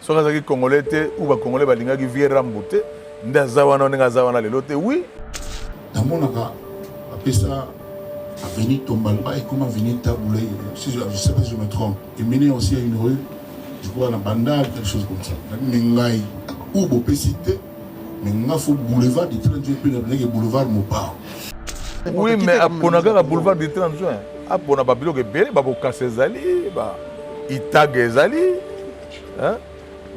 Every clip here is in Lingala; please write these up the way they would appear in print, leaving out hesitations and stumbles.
soki azalaki congolais te ou bacongolais balingaki vie rambote nde aza wana ndenge aza wana lelo te oui namonaka apesa avenue Tombalba et comment venir Taboulay, si je ne sais pas si je me trompe, et mener aussi à une rue, je crois, à Bandal, quelque chose comme ça. Mengaï, ou Bopécité, mais il faut boulevard du 30 juin, puis boulevard Mopar. Oui, mais à Ponaga, boulevard du 30 juin, à Ponababilo, il y a Baboka Zali, Itag Zali.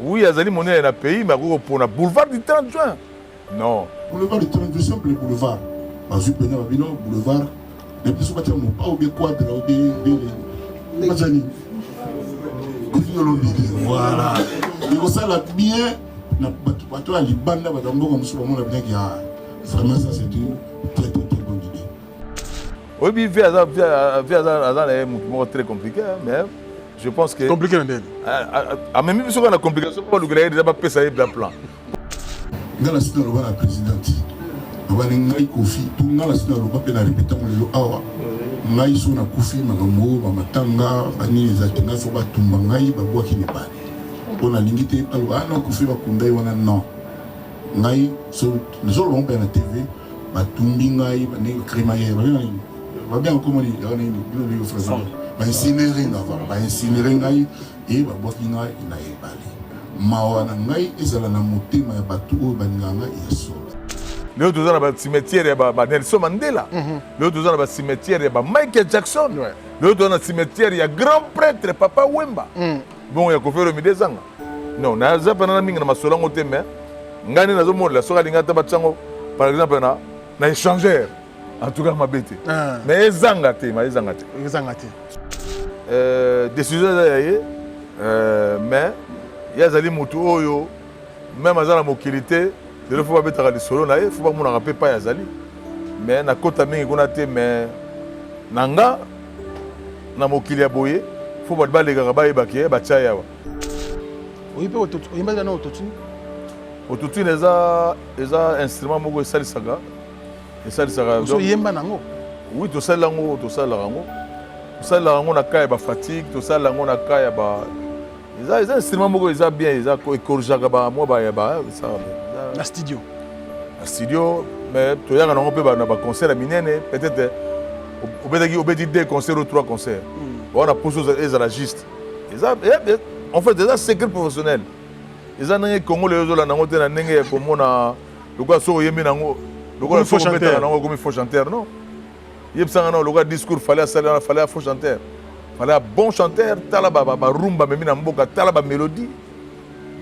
Oui, Azali, mon est un pays, mais pour le boulevard du 30 juin. Non. Boulevard du 30 juin, simple boulevard. Parce que boulevard. Les plus souvent, on pas oublié quadre, voilà. Il faut ça bien. Vraiment, ça c'est une très bonne idée. Oui, mais c'est très compliqué, mais je pense que. Compliqué, même si on a complication, on a déjà pas ça bien plan. Dans la cité, on a la présidente. On a un Kofi, tout le monde a répété le awa. Ngai so na kufi makambo mamatanga bani zatenga so batumba ngai babwa kinebane. On a limité alors non kufi bakundai wana non. Ngai so nous allons bien na TV batumbi ngai bani crémaillère va bien comment dire on est le français. Ba incinérer ba incinérer ngai et babwa kinga ina ebale. Mawana ngai ezala na motema ya batu o baninganga yeso. Les autres dans le cimetière, il y a Nelson Mandela. Les autres dans le cimetière, il y a Michael Jackson. Les autres dans le cimetière, il y a grand prêtre Papa Wemba. Bon, il y a Kofi Olomide Zanga. Non, il y a un mingi na masola ngote mais ngani na zo monde la soka linga tabatsango par exemple na échangeur. En tout cas ma bête. Mais Zanga te, mais Zanga te. Zanga te. Décision mais il y a zali mutu oyo même azala mokilité. Il faut pas mettre les solos là, il faut pas mon rappeler pas yazali. Mais na kota mingi kuna te mais nanga na mokili ya boye, faut pas les gars ba ki ba tcha yawa. Oui pe ototu, yimba na ototuni. Ototuni eza instrument moko esali saga. Esali saga. So yimba nango. Oui, to sala ngo, to sala ngo. To sala ngo na kaya ba fatigue, to sala ngo na kaya ba eza instrument moko eza bien, eza ko ekorjaka ba mo ba ya ba ça. La studio. La studio, mais tu as un concert à Minene, peut-être, on dit 2 concerts ou 3 concerts. On a posé à la giste. En fait, c'est un secret professionnel. Ils ont un Congo, les autres, il faut chanter, non? Il y a un discours, il fallait un faux chanteur. Il fallait un bon chanteur, talaba rumba, talaba mélodie.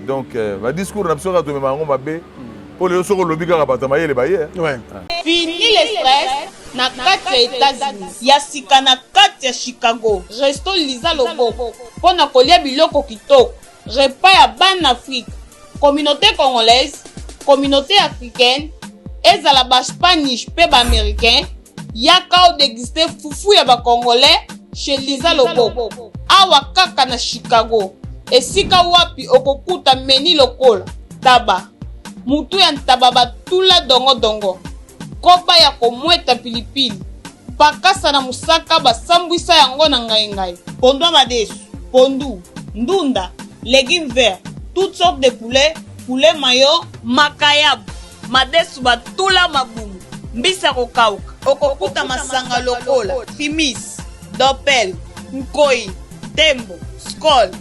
Donc, le discours, on a besoin de me pour les autres, le biga rabatamaye les bailleurs. Fini le stress. Na kati ya États-Unis, ya sika na kati ya Chicago. Resto Liza Loboko. Pona kolia biloko kitoko. Repas ya ban Afrique. Communauté congolaise, communauté africaine, ezala ba Spanish pe ba américain. Yaka o déguster fufu ya ba congolais chez Liza Loboko. Awa kaka na Chicago. Esika wapi okokuta meni lokola taba. Mutu ya ntaba batula dongo. Koba ya komweta pilipili. Bakasa na musaka basambwisa yango na ngai. Pondwa madesu, pondu, ndunda, légumes verts, toutes sortes de poulet mayo, makayab, madesu batula mabumu, mbisa kokauka. Okokuta masanga lokola, timis, dopel, nkoi, tembo, skol,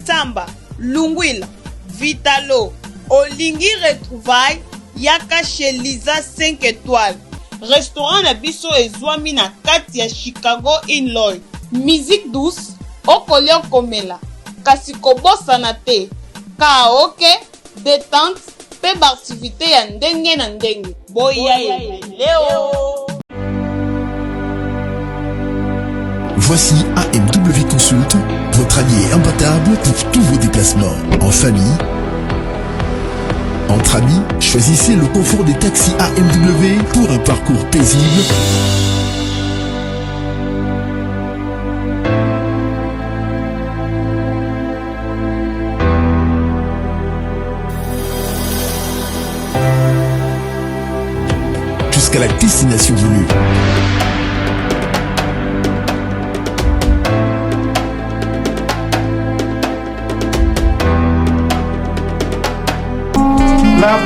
tamba, lungwila, vitalo. Olingi retrouvaille yaka chez Liza 5 étoiles. Restaurant na biso ezwami na kati ya Chicago Illinois. Musique douce, okolia komela. Kasi kobosana te. Karaoke, détente, pe activité ya ndenge na ndenge. Boya leo. Voici AMW Consult, votre allié imbattable pour tous vos déplacements. En famille, entre amis, choisissez le confort des taxis AMW pour un parcours paisible. Jusqu'à la destination voulue.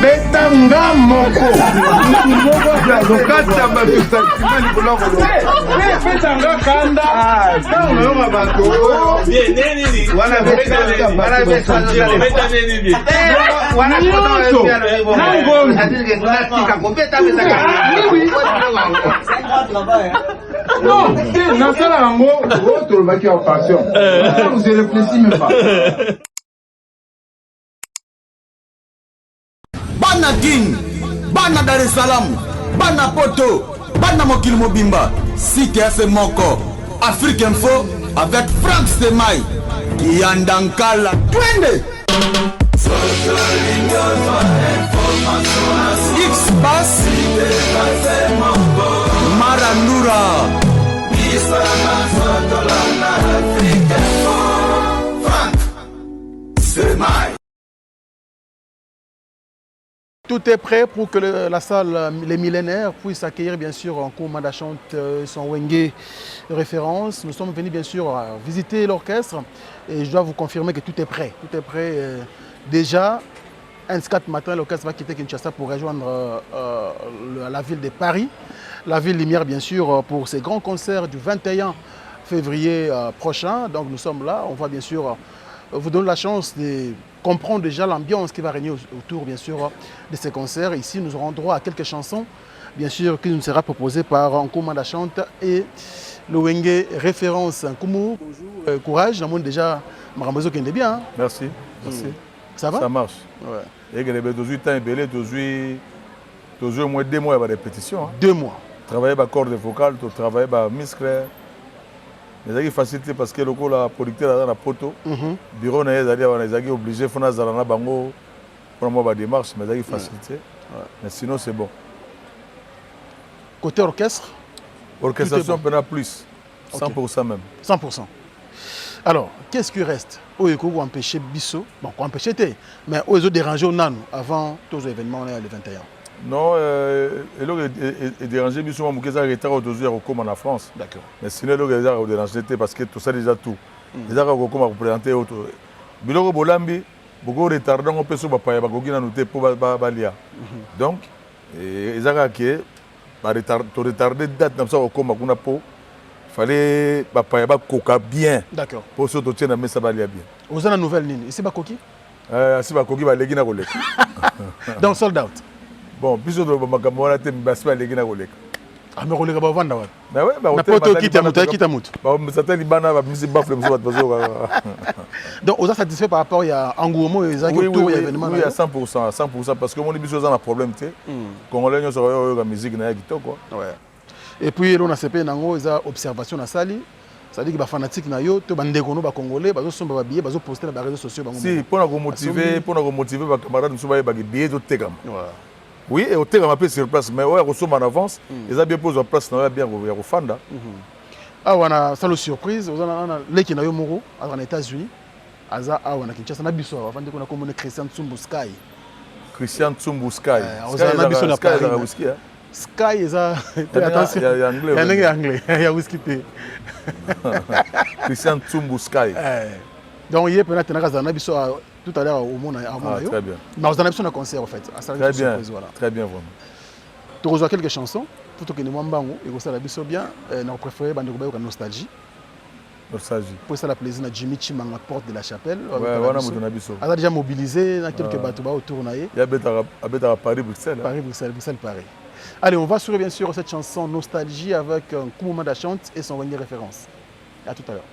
betanga moko lokata bato santima likolo betanga kanda ntango yonga bato wana non, nasala yango tolobaki ya passion. Vous y réfléchissez même pas. Bana King, Bana Dar es Salaam, Bana Poto, Bana Mokil Mobimba, Cité FC Moko, Afrique Info avec Frank Stemai, Yandankala, Twende. X-Bass, Marandura, Frank Stemai. Tout est prêt pour que la salle Les Millénaires puisse accueillir bien sûr en cours Madachante son Wenge référence. Nous sommes venus bien sûr visiter l'orchestre et je dois vous confirmer que tout est prêt. Tout est prêt. Déjà, un 4 matin, l'orchestre va quitter Kinshasa pour rejoindre la ville de Paris. La ville lumière bien sûr pour ses grands concerts du 21 février prochain. Donc nous sommes là. On va bien sûr vous donner la chance de comprendre déjà l'ambiance qui va régner autour, bien sûr, de ces concerts. Ici, nous aurons droit à quelques chansons, bien sûr, qui nous sera proposées par Nkoumou Madachante et le Wenge référence. Nkoumou, bonjour, courage. Nous déjà Marambozo qui est bien. Hein? Merci. Merci. Ça va? Ça marche. Ouais. Et que les temps belé, toujours au moins 2 mois de répétition. Hein. 2 mois. Travailler par corde vocale, travailler par muscle. Mais c'est facilité parce que le producteur est dans la poteau. Le bureau est obligé de faire des démarches, mais c'est facilité. Mais sinon, c'est bon. Côté orchestre? Orchestration, bon. On plus. 100% même. 100%. Alors, qu'est-ce qui reste? Où est-ce qu'on empêcher Bisso? Bon, qu'on empêcher, mais où est-ce qu'on déranger au Nanou avant tous les événements le 21? Non, et déranger Bisso, moi, je suis aujourd'hui en France. D'accord. Mais sinon, je suis déranger parce que tout ça déjà tout. Les gens qui ont représenté autre. Biloko Bolambi, beaucoup de retard on peut se battre pour balia. Donc, les gens qui ont retardé date comme ça au coma qu'on a pour fallait coca bien. D'accord. Pour se tenir mais ça balia bien. Vous avez une nouvelle ligne. Ici Bakoki? Si Bakoki va légina golek. Donc sold out. Bon, biso do makamona te mbaspa légina golek. Ah mais golek ba vanda wa. Mais ouais, bah n'importe qui ta mutu. Bah ça libana va misi bafle mso bazo. Donc vous êtes satisfait par rapport à engouement et à autour événement? Oui, à 100% parce que mon biso a un problème té. Congolais nous sur la musique na kitoko. Ouais. Et puis on a CP nango eza observation na sali. Ça dit que les fanatiques na yo to bande kono ba congolais bazo somba ba billet bazo poster na réseaux sociaux bango. Si pour nous motiver ba camarades nous ba billet de tegam. Oui, et au tegam peu sur place mais ouais ressomme en avance, ils a bien posé en place na bien au fanda. Ah on a ça le surprise, on a leki na yo moro aux États-Unis. Aza ah on a Kinshasa na biso avant de qu'on a comme Christian Tsumbu Sky. Christian Tsumbu Sky. On a biso na Paris. Sky is attention. Il y a anglais. Il y a anglais. Il y a whisky. Christian Tsumbu Sky. Donc hier peut-être na biso tout à l'heure au monde très bien. Mais on a besoin d'un concert en fait. Très bien. Très bien vraiment. Tu reçois quelques chansons pour que nous m'embango et ça la biso bien nous préféré bande ko nostalgie. Nostalgie. Pour ça la plaisir na Jimmy Chimanga porte de la chapelle. Ouais, wana mutuna biso. A déjà mobilisé na quelques bateaux autour na Il y a à Paris Bruxelles. Bruxelles Paris. Allez, on va sur bien sûr cette chanson Nostalgie avec Nkoumou Madachante et son Wenge référence. À tout à l'heure.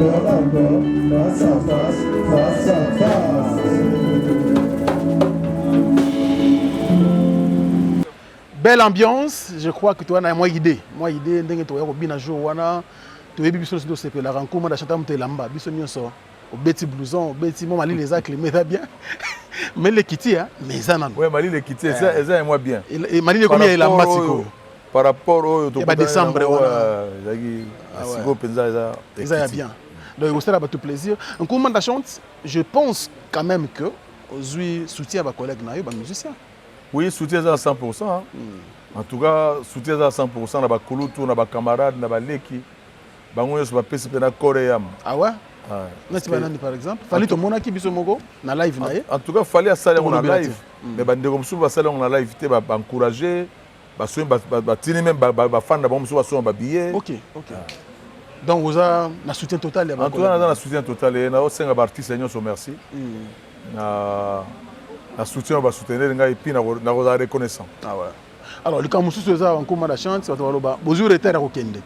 Face à face, face à face. Belle ambiance, je crois que tu as une idée. Moi, idée, tu as bien joué. Tu as bien joué la rencontre de chanter de lamba. Bisognoso, au Betty Blouson, au Betty Mali les actes, mais bien. Mais les kitty, hein, mais ça non. Oui, Mali les kitty, ça et moi bien. Et Mali les combien il a massiko. Par rapport au il y a décembre ça bien. Donc ça va tout plaisir. En comment de chante, je pense quand même que aujourd'hui soutien à collègues na yo ba musiciens. Oui, soutien à 100%. Hein. En tout cas, soutien à 100% na ba kulutu na ba camarades na ba leki. Bango yo ba pesi na koream. Ah ouais? Nati banani par exemple. Fallait to monaki biso moko na live na ye. En tout cas, fallait saler on live. Mais bande comme ça ba saler on live te ba encourager, ba soin ba tini même ba fan na bango so ba so ba billet. OK. Donc vous avez un soutien total ya ba. En tout cas, on a un soutien total et na o senga ba artiste nyonso merci. Na soutien va soutenir et puis na reconnaissant. Ah ouais. Alors le cas mususu eza en comment la chante ça va loba bozu retard ko kende.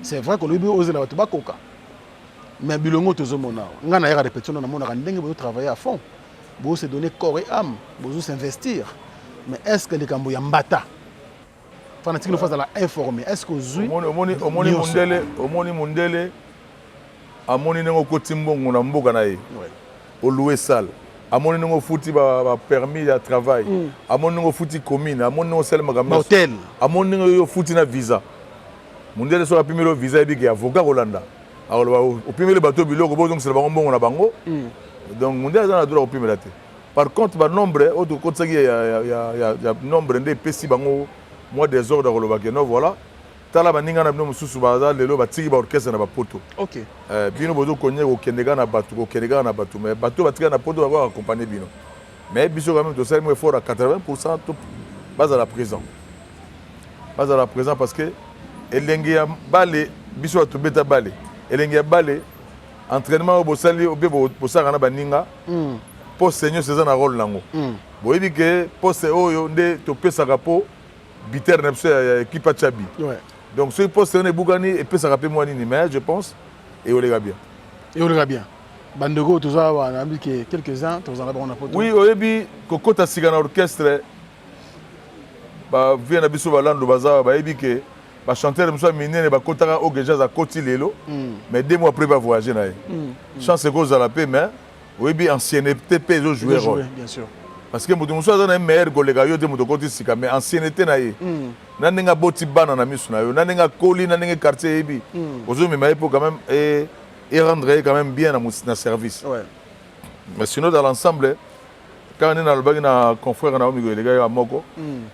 C'est vrai que le bi oser la ba koka. Mais bilongo tozomona. Nga na ya répétition na mona ndenge bo travailler à fond. Bo se donner corps et âme, bo s'investir. Mais est-ce que les kambo ya mbata fanatique nous face à la informer. Est-ce que zui omoni mondele amoni nengo kotimbongo na mboka na ye. Au louer salle. Amoni nengo futi ba permis de travail. Amoni nengo futi commune, amoni nengo sel magamba. Hôtel. Amoni nengo yo futi na visa. Mondele so apimelo visa ebi ke avocat Rolanda. Alors opimelo bato biloko bo donc c'est bango mbongo na bango. Donc mondele za na droit opimela te. Par contre ba nombre auto kotsaki ya nombre ndé pesi bango moi des ordres rolobake no voilà. Tala baninga na bino mususu baza lelo batiki ba orchestre na ba poto. OK. Bino bozo konye ko kendega na bato ko kendega na bato mais bato batika na poto ba accompagner bino. Mais biso quand même to sel mo effort à 80% tout base à la présent. Base à la présent parce que elenge ya balé biso to beta balé. Elenge ya balé entraînement au bosali au bebo bosaka na baninga. Pour seigneur c'est un rôle nango. Boyebi ke poste oyo nde to pesaka po biter na biso ya équipe à Chabi. Ouais. Donc ce poste on est bougani et peut ça rappeler moi ni mais je pense et on les bien. Et on les bien. Bandego tout ça on a mis que quelques-uns tous en on a poto. Oui, oyebi kokota sigana orchestre ba vient na biso balando baza ba yebi ke ba chanteur mso minene ba kotaka o déjà za koti lelo mais 2 mois après ba voyager na ye. Chance que za la paix mais oyebi ancienneté peut jouer rôle. Bien sûr. Parce que mutu muso azana meilleur collègue yo te mutu koti sika mais ancienneté na ye. Na ninga boti bana na misu na yo, na ninga koli na ninga quartier yebi. Ozo me mai pour quand même et rendre quand même bien na service. Ouais. Mais sinon dans l'ensemble quand on est dans le bagage na confrère na omigo les gars à moko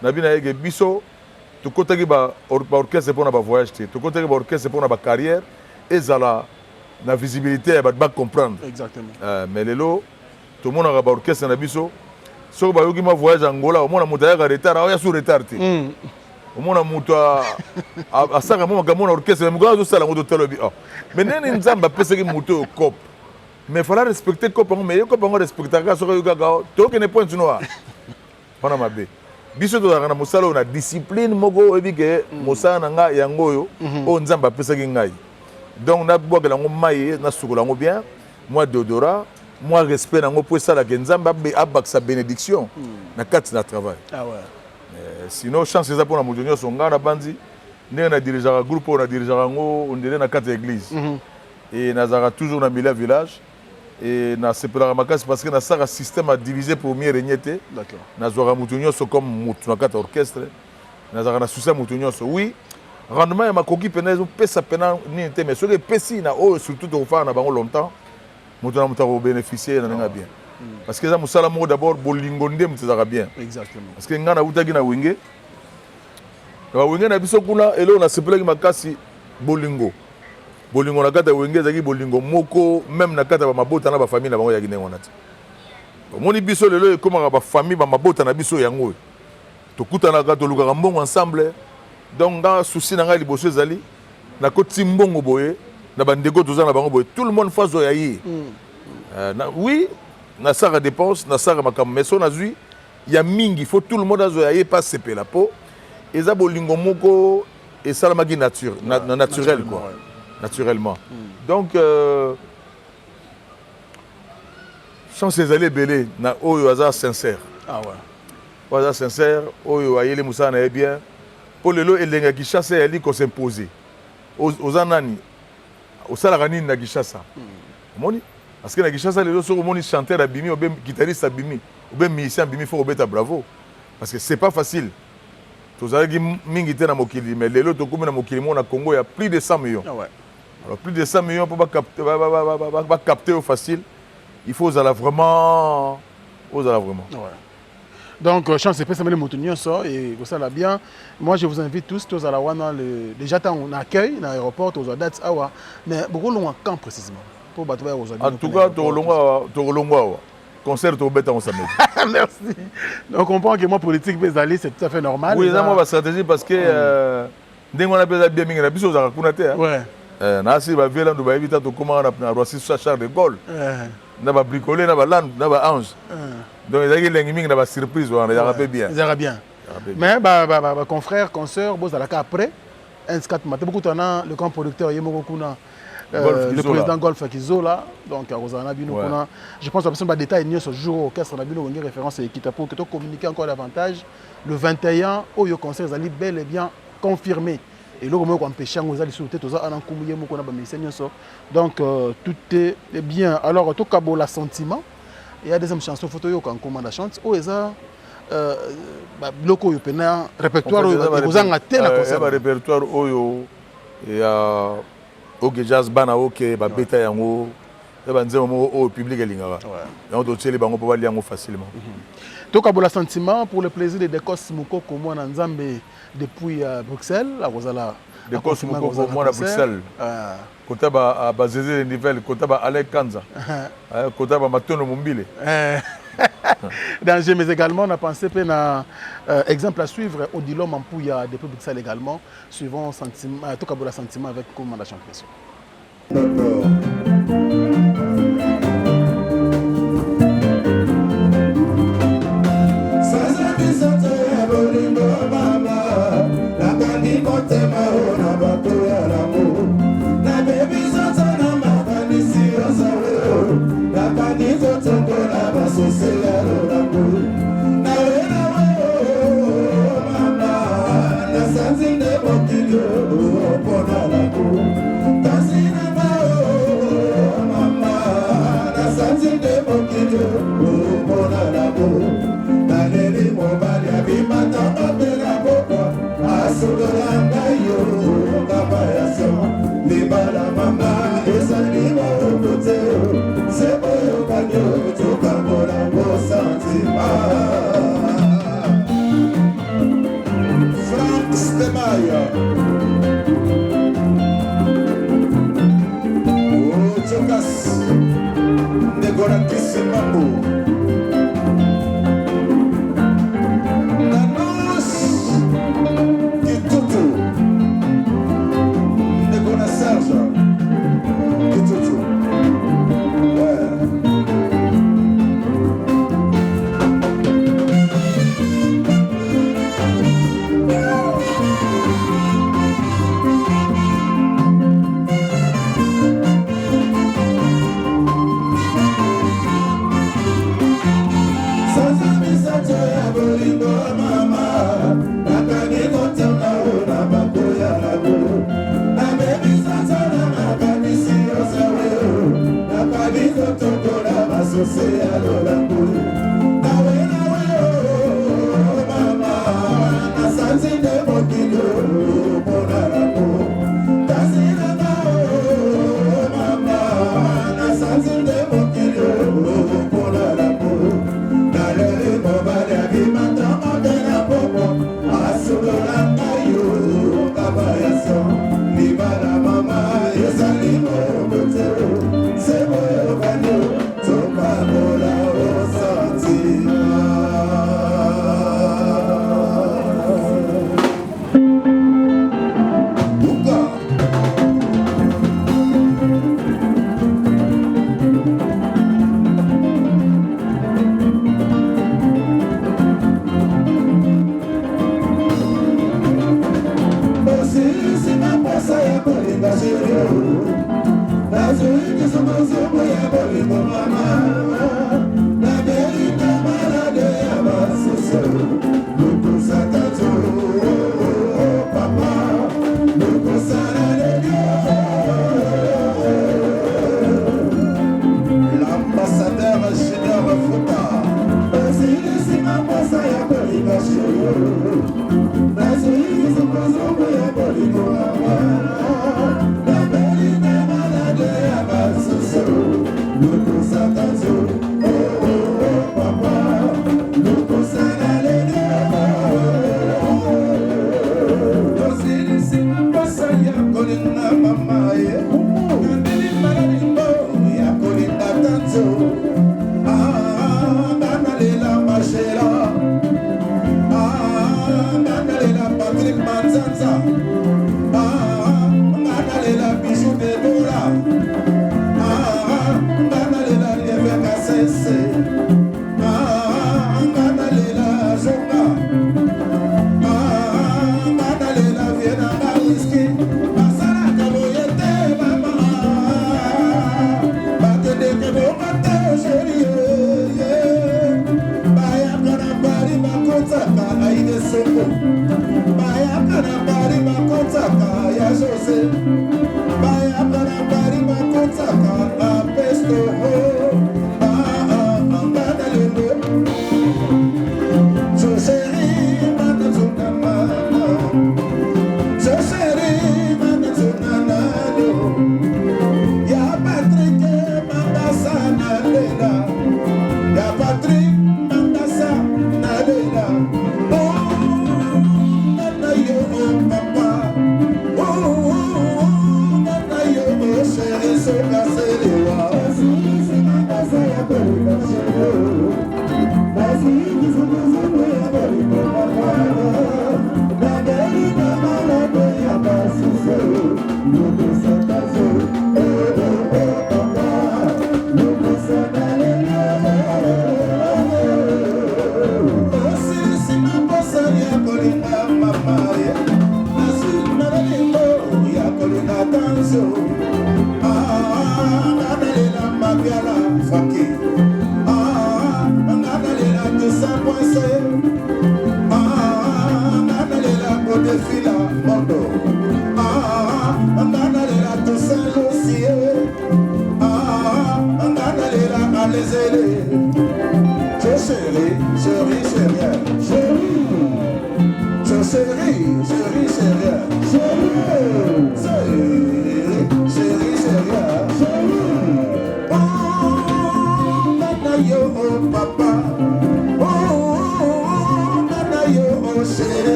na bina yeke biso to kotaki ba orchestre pour na ba voyage te to kotaki ba orchestre pour na ba carrière et zala na visibilité ba comprendre. Exactement. Mais lelo tout le monde a ba orchestre na biso so ba yoki ma voyage Angola au monde muta ya retard ya sous retard te au monde muta a saka mo ga mo orchestre mais go zo sala ngo to telobi mais nene nzamba pesa ki muto cop mais il faut respecter cop mais yo cop ngo respecter ka so yoka ga to ke ne point no pana mabe biso to na musala na discipline moko ebi ke musala nga yango yo o nzamba pesa ki ngai donc na bwagela ngo mai na sukola ngo bien moi deodora moi respect nango pour ça la genzamba abak sa bénédiction na kati na travail. Ah ouais. Sinon chance ça pour la moudonio songa na bandi ndenge na dirigeant groupe on a dirigeant ngo on dirait na kati église. Et nazara toujours na milieu village et na sepela makasi parce que na ça système a divisé premier régnété. D'accord. Na zora moudonio so comme mutu na kati orchestre. Nazara na souci moudonio so oui. Rendement ya makoki penezo pesa pena ni te mais so que pesi na o surtout to faire na bango longtemps. Moutona moutako bénéficier na nga bien parce que ça musala mo d'abord bolingo ndem tezaka bien exactement parce que ngana utaki na wenge na biso kuna elo na sepelaki makasi bolingo na kata wenge zaki bolingo moko même na kata ba mabota na ba famille na bango ya kinengo nati moni biso lelo ekomaka ba famille ba mabota na biso yango tokutana ka tolukaka mbongo ensemble donc dans souci na nga liboso ezali na koti mbongo boye na bandeko toza na bango boye tout le monde fazo ya yi oui na saka dépense na saka makam mais so na zui ya mingi faut tout le monde azo ya yi pas sepela po eza bolingo moko et salamaki nature naturel quoi naturellement. Donc, chance ezali ebele na oyo aza sincère. Ah ouais. Oyo aza sincère, oyo ayeli musala na ye bien. Po lelo elenga Kinshasa yali ko s'imposer. Oza nani? Osalaka nini na Kinshasa? Omoni? Parce que na Kinshasa lelo soko omoni chanteur abimi ou bien guitariste abimi ou bien musicien abimi faut obeta bravo. Parce que c'est pas facile. Tozalaki mingi te na mokili mais lelo tokomi na mokili mo na Congo il y a plus de 100 millions. Ah ouais. Alors plus de 100 millions pour pas capter au facile. Il faut vraiment. Ouais. Donc, chance c'est pas ça mais le ça et ça là bien. Moi je vous invite tous à la wana déjà on accueille dans l'aéroport aux dates awa mais beaucoup loin quand précisément pour battre aux en tout cas Tolongwa concert au bête en samedi. Merci. Donc on comprend que moi politique bezali c'est tout à fait normal. Oui, ça moi ma stratégie parce que dès qu'on a besoin bien mingi na biso za kunate. Ouais. Na si ba violent ba éviter to comment na Roissy Charles de Gaulle. Na ba bricoler na ba land na ba ange. Donc il y a une surprise, on a rappelé bien. Ils auraient bien. Mais confrères, consoeurs, bon, ça après, un scat matin beaucoup de le camp producteur Yemokuna, le président Golf Kizola, donc Rosana Bino Kuna. Je pense que la personne détail ni ce jour orchestre na Bino une référence et quitte pour que tu communiques encore davantage. Le 21, au yo concert allait bel et bien confirmé. Et là, on peut empêcher aux alliés sur tête aux alliés Mokuna donc tout est bien. Alors tout cabo la sentiment. Il y a des chansons photo qui ont commandé chante ou ça loko yo pena répertoire vous en até la concert répertoire oyo et OK jazz bana OK ba beta yango ba nzemo mo au public elingaka donc to tshele bango po ba liango facilement to ka bola sentiment pour le plaisir de Dekos Mukoko moi na Nzambe depuis Bruxelles la Rosala Dekos Mukoko moi na Bruxelles kota ba Zezé Nivel kota ba Alec Kanza kota ba Matono Mumbile danger mais également on a pensé à exemple à suivre Odilo Mampouya depuis Bruxelles également suivant sentiment tout cas pour le sentiment avec commandation pression. C'est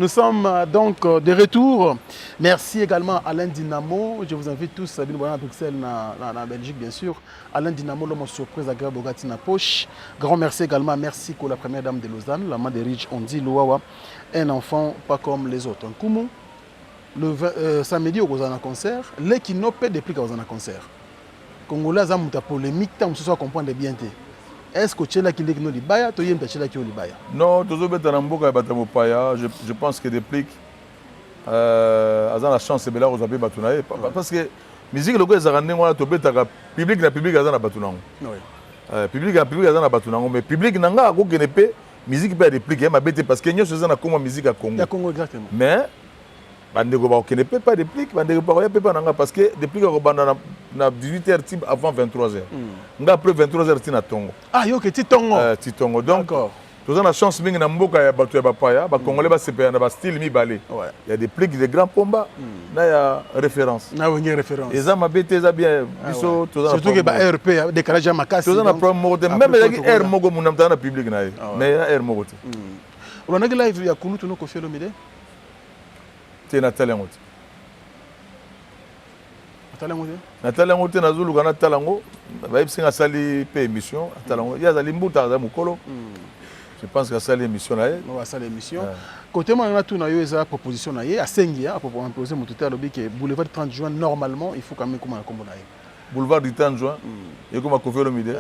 Nous sommes donc de retour. Merci également à Alain Dynamo. Je vous invite tous à venir à Bruxelles, en Belgique, bien sûr. Alain Dynamo, l'homme surprise agréable au na poche. Grand merci également. Merci pour la première dame de Lausanne, la main de Rich Ondi Louawa. Un enfant pas comme les autres. Un Koumou, le samedi, au un concert. Les qui n'ont pas de prix au concert. Congolais, ont une polémique, tant que ce soit comprendre bien. Est-ce que tu es là qui est là qui baya, tu es là qui est là? Non, je pense que des plics, la chance de la Rosabe Batunae. Parce que la musique, le public na public azana Batunango. Public na public azana Batunango, mais public nanga ko kenepe musique pas des plics, ma bête parce que nous faisons comme musique à Congo. Congo exactement. Mais bandeko ba kenepe pas des plics, bandeko ba pas nanga parce que des plics ko banda na 18h type avant 23h. Nga après 23h tina tongo. Ah yo que ti tongo. Ti tongo. Donc tu as la chance mingi na mboka ya batu ya bapaya, ba congolais ba CPA na ba style mi balé. Il y a des plics de grands pomba, na ya référence. Na wengi référence. Et ça ma bête ça bien biso to surtout que ba RP décalage makasi. Tu as na promo même les air mogo munamta na public na. Mais air mogo. On a live ya kunu tuno Koffi Olomide. Te na talengo. Talengo te na zulu kana talango ba ibsinga sali pe émission talango ya zali mbuta za mukolo. Je pense que ça l'émission là. On va ça l'émission. Côté moi on a tout na yo eza proposition na ye à Sengi à proposer mon tuteur lobby que boulevard 30 juin normalement il faut quand même comment na ye. Boulevard du 30 juin et comment Koffi Olomide.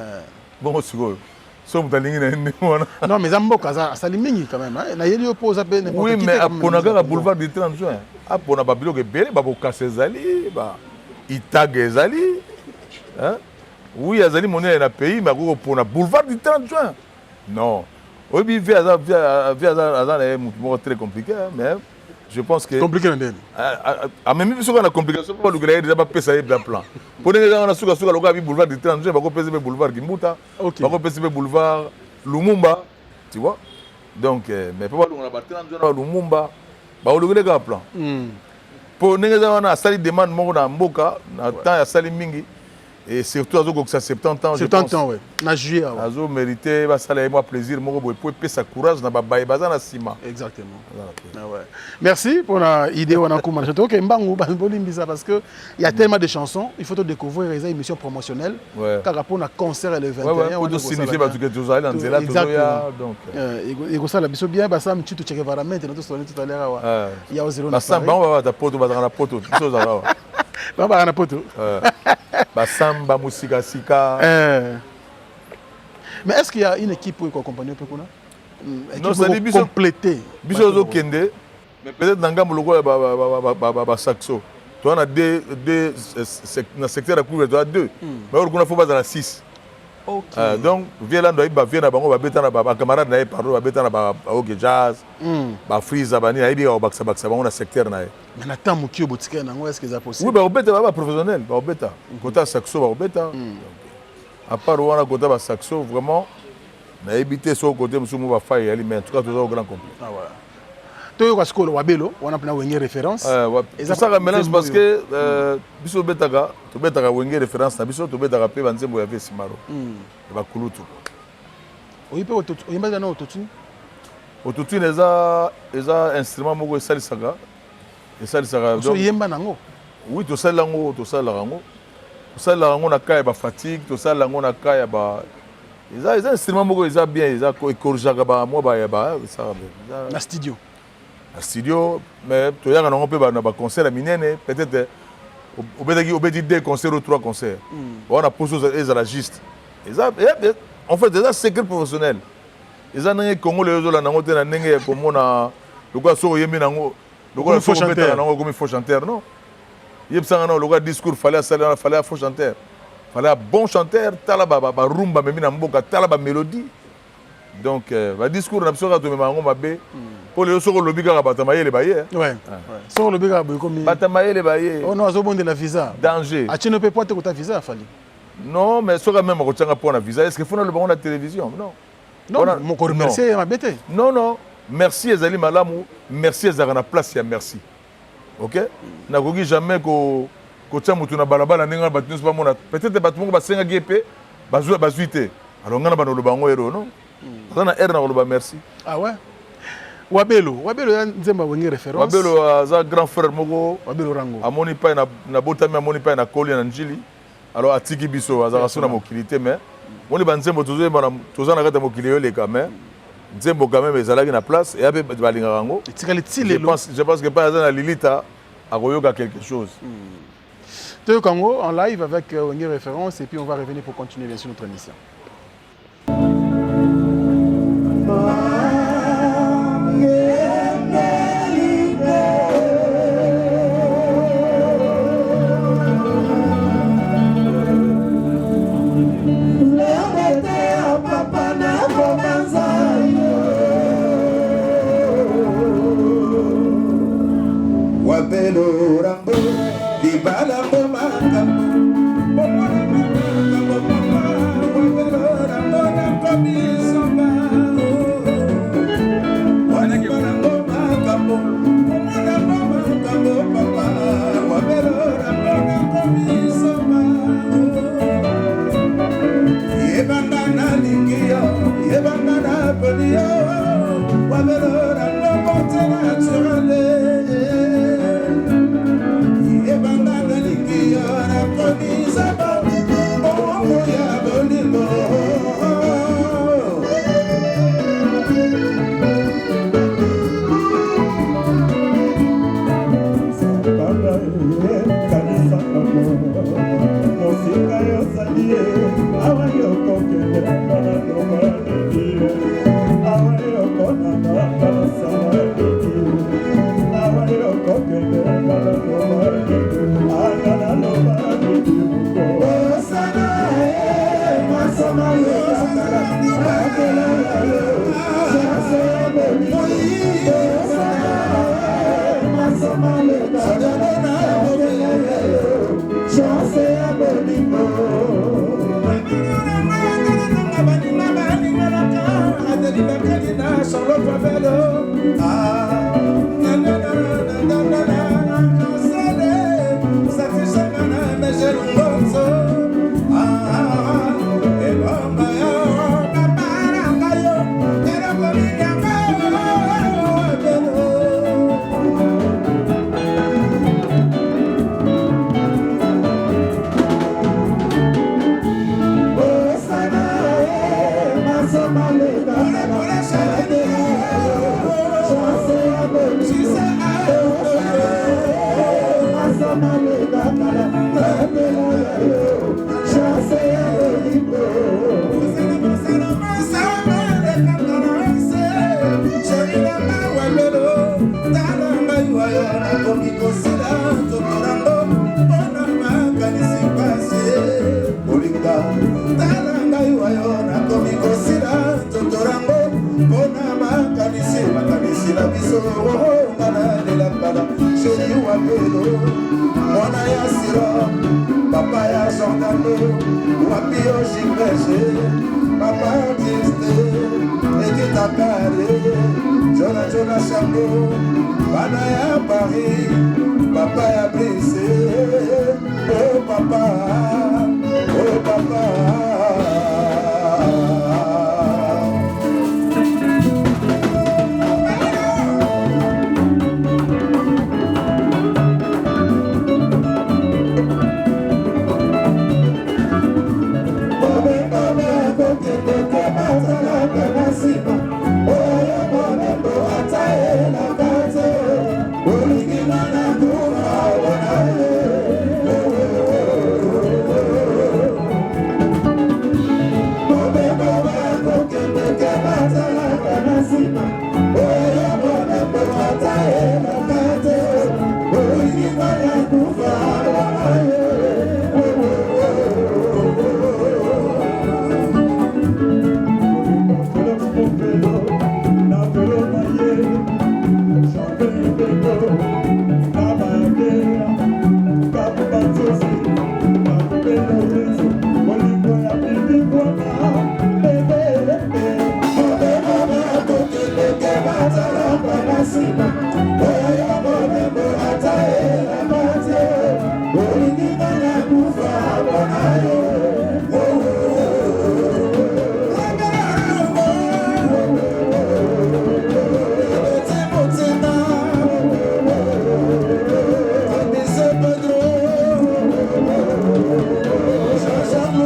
Bon siko. So mutalingi na ndi wana. Non mais zamboka ça limingi quand même hein. Na yeli opose pe n'importe qui. Oui mais apona ka boulevard du 30 juin. Apona ba biloko ebele ba bokase zali ba itage zali. Hein? Oui azali monnaie na pays mais ko pona boulevard du 30 juin. Non. Oui, via très compliqué, mais je pense que. Compliqué, même si on a complication, on a pas pensé à plan. Pour les gens, on a le boulevard du 30 juin, on a le boulevard Kimbuta, on a le boulevard Lumumba, tu vois. Donc, mais pour on a le 30 juin, Lumumba, on a le plan. Pour les gens, on a sali demande, on a mboka, on a temps à sali mingi. Et surtout, ça 70 ans. 70 ans, oui. Na juillet. Azo mérité, ça a moi plaisir, moi pour ça courage, na babaye bazana sima. Exactement. Ah ouais. Merci pour l'idée on a commencé. OK, mbangu bolimbisa parce que il y a tellement de chansons, il faut te découvrir les émissions promotionnelles. Car rapport à concert le 21 on doit signifier parce que tu as dans zela donc et ça la biso bien ça me tu checker vraiment notre sonné tout à l'heure. Il y a au zéro. Na samba on va ta poto bazana poto, biso za là. Ba na poto. Samba musika sika. Mais est-ce qu'il y a une équipe pour accompagner Pekuna? Non, c'est des biso complétés. Biso zo kende. Mais peut-être dans ngam loko ba saxo. Tu as deux dans secteur à couvrir, tu as deux. Mais on faut pas dans la 6. OK. Donc viens là doit vient na bango ba betana ba camarade na parlo ba betana ba OK jazz. Ba freeze abani na ibi ba baksa bango na secteur na. Mais attends mukio botika na est-ce que c'est possible? Oui ba obeta ba professionnel, ba obeta. Kota saxo ba obeta. À part on a kota ba saxo vraiment na éviter so côté musumu ba faille ali mais en tout cas tout au grand complet. Ah voilà. Toi quoi skolo wabelo on a plein wenge référence. Et ça ça mélange parce que biso betaka to betaka wenge référence na biso to betaka pe banzembo ya Vesimaro. Ba kulutu. Oyipe ototu oyimba na ototu. Ototu eza instrument moko esalisaka. Esalisaka donc yemba nango. Oui to salango to salarango. To salarango na kaya ba fatigue to salango na kaya ba eza instrument moko eza bien eza ko ekorjaka ba mo ba ya ba ça na studio. Studio mais tu y a un peu de concert à minene peut-être au bédi deux concerts ou trois concerts on a posé les agistes en fait c'est un secret professionnel ils ont un Congo les autres là n'ont un n'engé comme on a le gars sur yemi n'ango le gars sur chanteur n'ango comme il faut chanteur non il y a un le gars discours fallait faux chanteur fallait un bon chanteur talaba ba rumba même n'amboka talaba mélodie donc le discours n'a pas de même mabé pour les autres lobby ka batamaye les baye ouais sur lobby ka comme batamaye les baye on a besoin de la visa danger a tu ne peux pas te ta visa fali non mais sur même ko tanga pour la visa est-ce que faut le bon la télévision non mon corps remercier ma bête non merci ezali malamu merci ezaka na place ya merci OK na koki jamais ko tia mutu na balabala ninga batinu pas mona peut-être batmu ba senga gp bazuite alors ngana bano lo bango ero non ça na air na lo ba merci ah ouais Wabelo ya nzemba wenge référence. Wabelo aza grand frère moko. Wabelo rango. Amoni pa na botami amoni pa na koli na njili. Alors atiki biso aza suna mokilité mais moni ba nzembo tozo na kata mokili yo leka mais nzembo quand même ezalaki na place et ape balinga rango. Je pense que pas na Lilita akoyoka quelque chose. Théo Kango en live avec wenge référence et puis on va revenir pour continuer bien sûr notre émission. Wabelo rambo di bala bomaka wabelo rambo na komisoma wabelo rambo makambo papa wabelo rambo na komisoma yebanga na lingio yebanga na polio wabelo rambo motena turale Oh,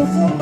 Thank you.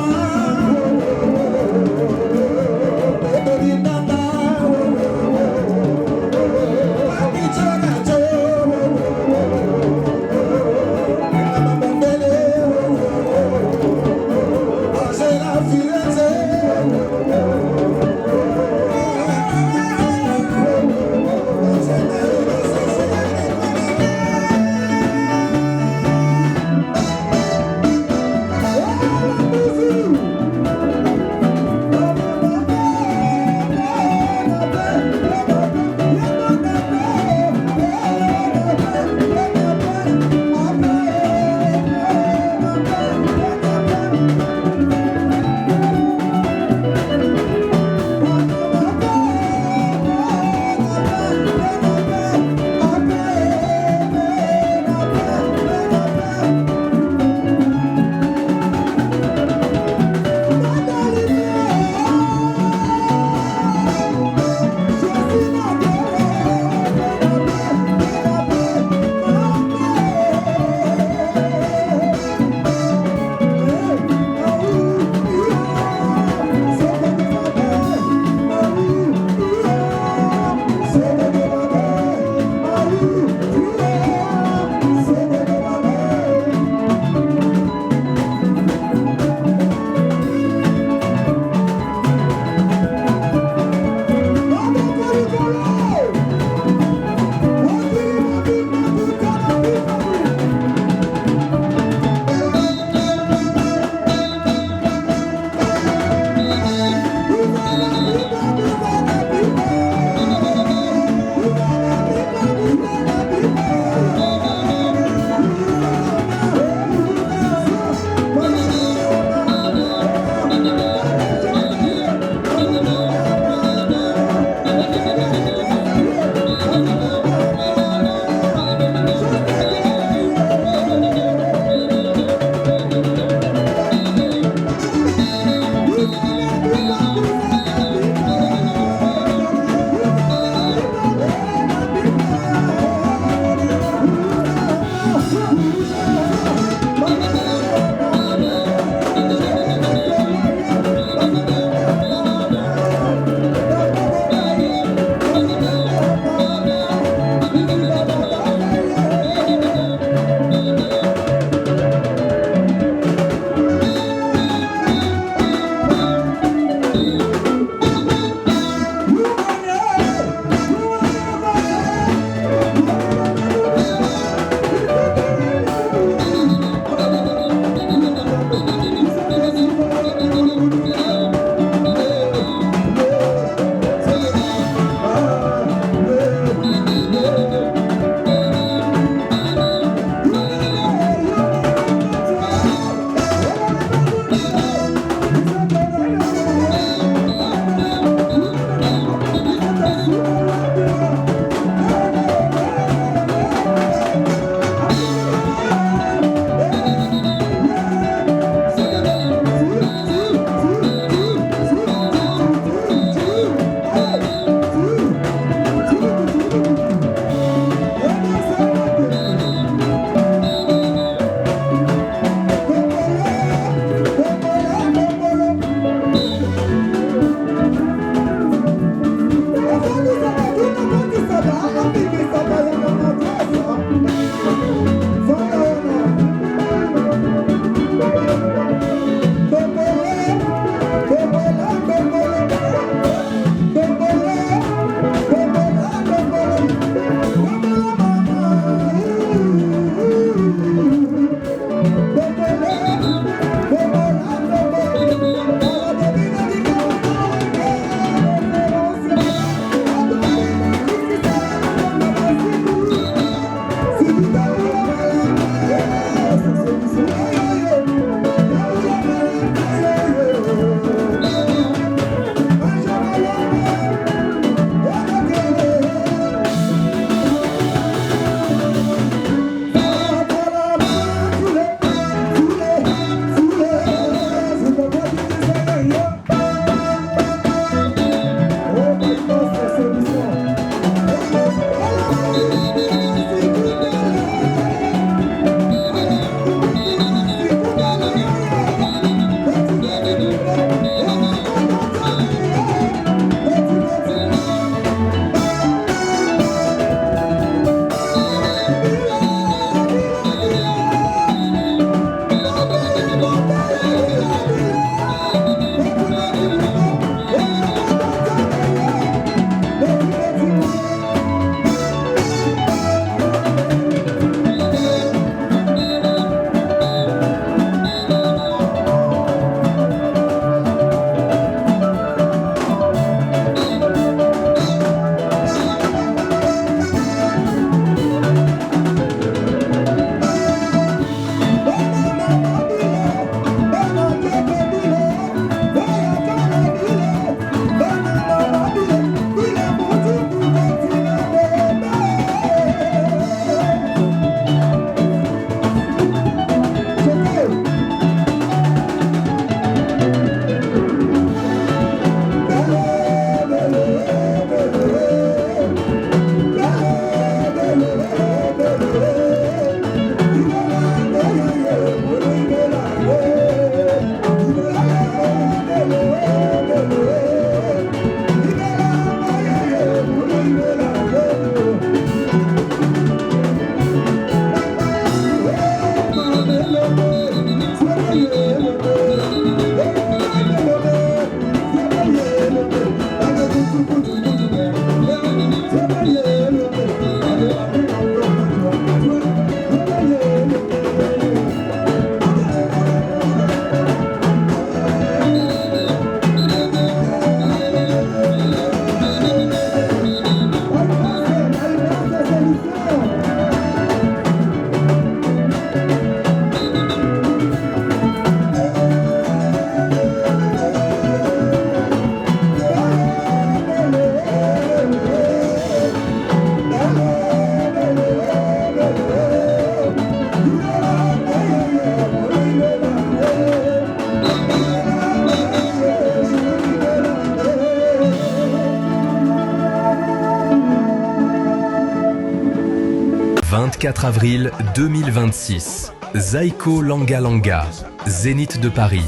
24 avril 2026. Zaiko Langa Langa, Zénith de Paris.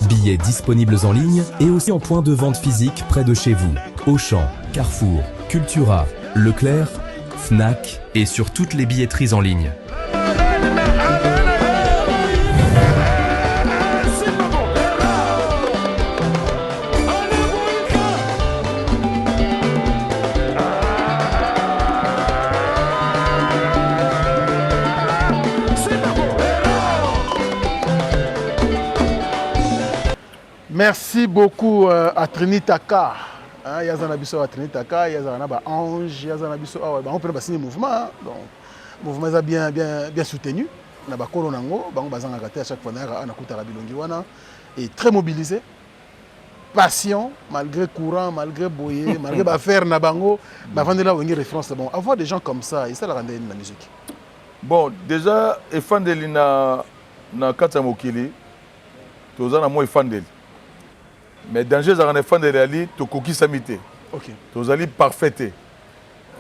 Billets disponibles en ligne et aussi en point de vente physique près de chez vous. Auchan, Carrefour, Cultura, Leclerc, Fnac et sur toutes les billetteries en ligne. Merci beaucoup à Trinitaka. Il y a un Trinitaka, il y a un Ange, il y a un on peut passer le mouvement. Donc, le mouvement est bien soutenu. Il y a un Koronango, à chaque fois, et très mobilisé. Patient, malgré courant, malgré boyer, malgré faire Nabango, une référence. Bon, avoir des gens comme ça, et ça la rend la musique. Bon, déjà, les fans de l'INA, na Katamokili, tous en moins fans de mais danger za les fans de l'ali to koki samité. OK. Tous ali parfaité.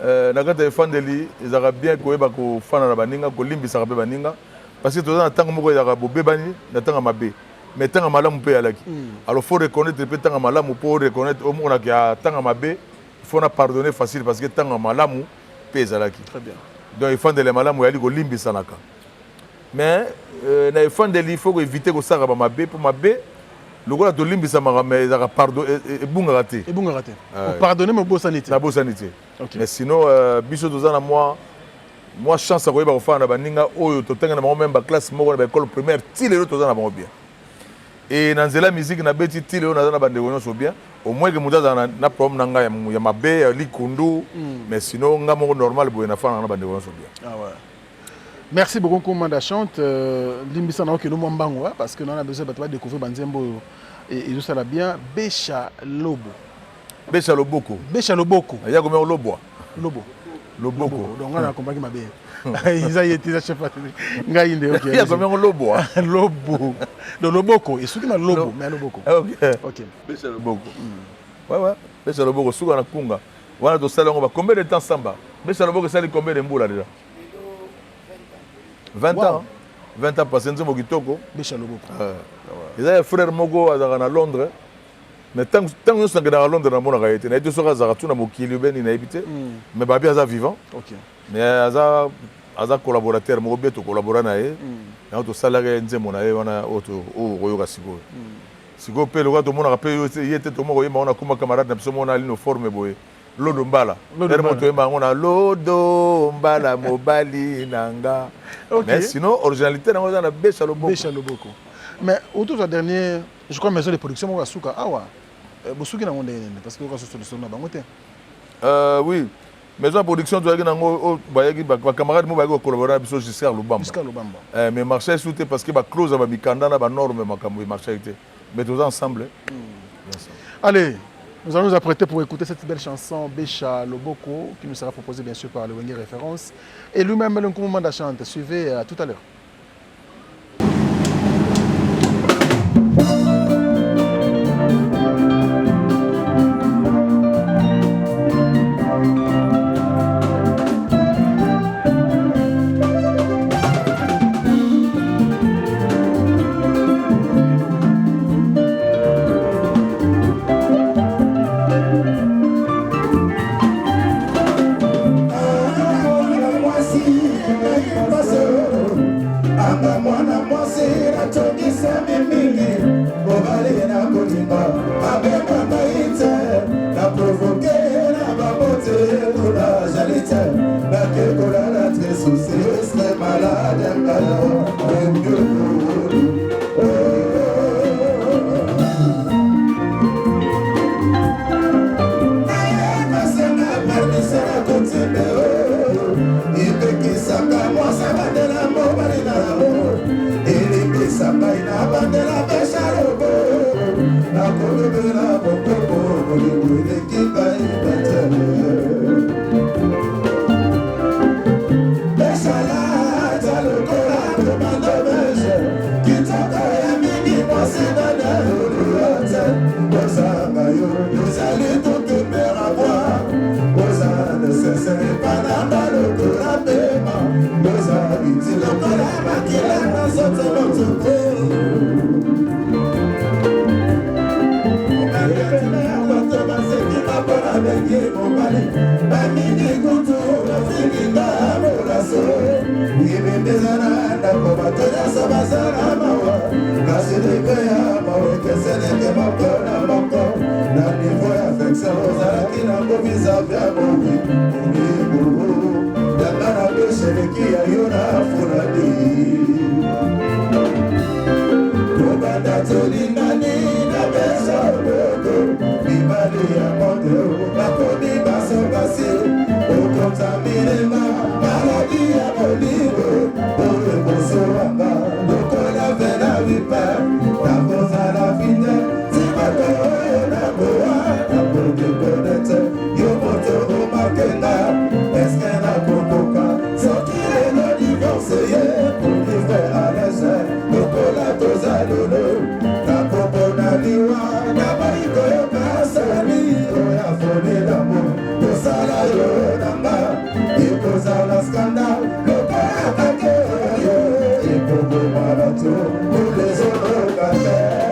Na kata fan de li, ils aura bien ko eba ko fana na baninga ko limbisa ka baninga parce que tous en tant moko ya bo bebani na tanga mabe. Mais tanga malamu pe alaki. Alors faut reconnaître pe tanga malamu pour reconnaître au monde que tanga mabe, il faut na pardonner facile parce que tanga malamu pe alaki. Très bien. Donc les fans de les malamu yali ko limbisa naka. Mais na fan de li il faut éviter ko sara ba mabe pour mabe. Le gars de limbi ça m'a mais il a pardonné et bon raté. Et bon raté. Pour pardonner mais beau sanité. La bonne sanité. Okay. Mais sinon biso dozana moi chance à quoi ba faire na baninga oyo to tenga na même ba classe moko na école primaire ti les autres dozana ba bien. Et dans la musique na beti ti les autres na bande wona so bien. Au moins que mudaza na problème nanga ya mabe likundu mais sinon nga moko normal boy na faire na bande wona so bien. Ah ouais. Merci beaucoup, Commanda Chante. Limbisa na okelo mwambango parce que nous avons besoin de découvrir Banzembo et tout ça là bien. Bécha Lobo. Bécha Loboko. Bécha Loboko. Il y a combien Lobo? Lobo. Loboko. Donc on a compris ma bé. Ils ont été chef. Ngaïnde OK. Il y a combien Lobo? Lobo. Le Loboko. Et ceux qui na Lobo, mais Loboko. OK. Bécha Loboko. Ouais. Bécha Loboko suka na kunga. Wana to sala ngoma combien de temps samba? Bécha Loboko sali combien de mbula déjà? 20 ans. 20 ans passé nzembo kitoko. Bécha Loboko. Ils avaient frère Mogo à Londres. Mais tant que nous sommes à Londres, nous avons été. Nous avons été à Mokili, nous habité. Mais Babi est vivant. Mais il collaborateur, nous avons collaboré avec lui. Nous avons salarié nzembo na ye wana auto oyoka siko. Siko pe le gars tout le monde a payé, il était tout le monde on a comme camarade na biso mona lino forme boye. Lodo mbala. Tellement tu on a lodo mbala mobali nanga. Mais sinon originalité na on a Bécha Loboko. Bécha Loboko. Mais autour de la dernière, je crois maison de production moi suka awa. Bosuki na ngonde parce que ko solution na bangote. Oui. Maison de production doit que nango bayaki ba camarade mo bayaki collaborer biso jusqu'à Lubamba. Jusqu'à Lubamba. Mais marché souté parce que ba close ba mikanda na ba norme makambo marché été. Mais tous ensemble. Allez, nous allons nous apprêter pour écouter cette belle chanson Bécha Loboko qui nous sera proposée bien sûr par le Wenge Référence et lui-même le Commanda Chante. Suivez tout à l'heure. Nous mobali bamini kutu bafikinga molaso ibembezana ndako bato nyonso bazala mawa kasi likeya mawekeseleke moko na moko na nivo ya affection ozalaki nango bizabe ya bowi omibu yanga na pesheleki ya yo na fulani kobanda tolingani na besa oboko mibali ya moto bakomi basopasi okontaminema maladi ya bolingo oyo ekosowanga lokola vena vipa nakozala fide timako oyo nakowa nakodekonete yo moto omakenga eske nakokoka soki lelo divorce ye kolivre alese lokola tozalolo nakopona liwa na baikoyoka sani oya fonelamo tosala yo nanga ekozala skandal lokola kake oyo ekokoma bato kolezolokate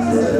Hello,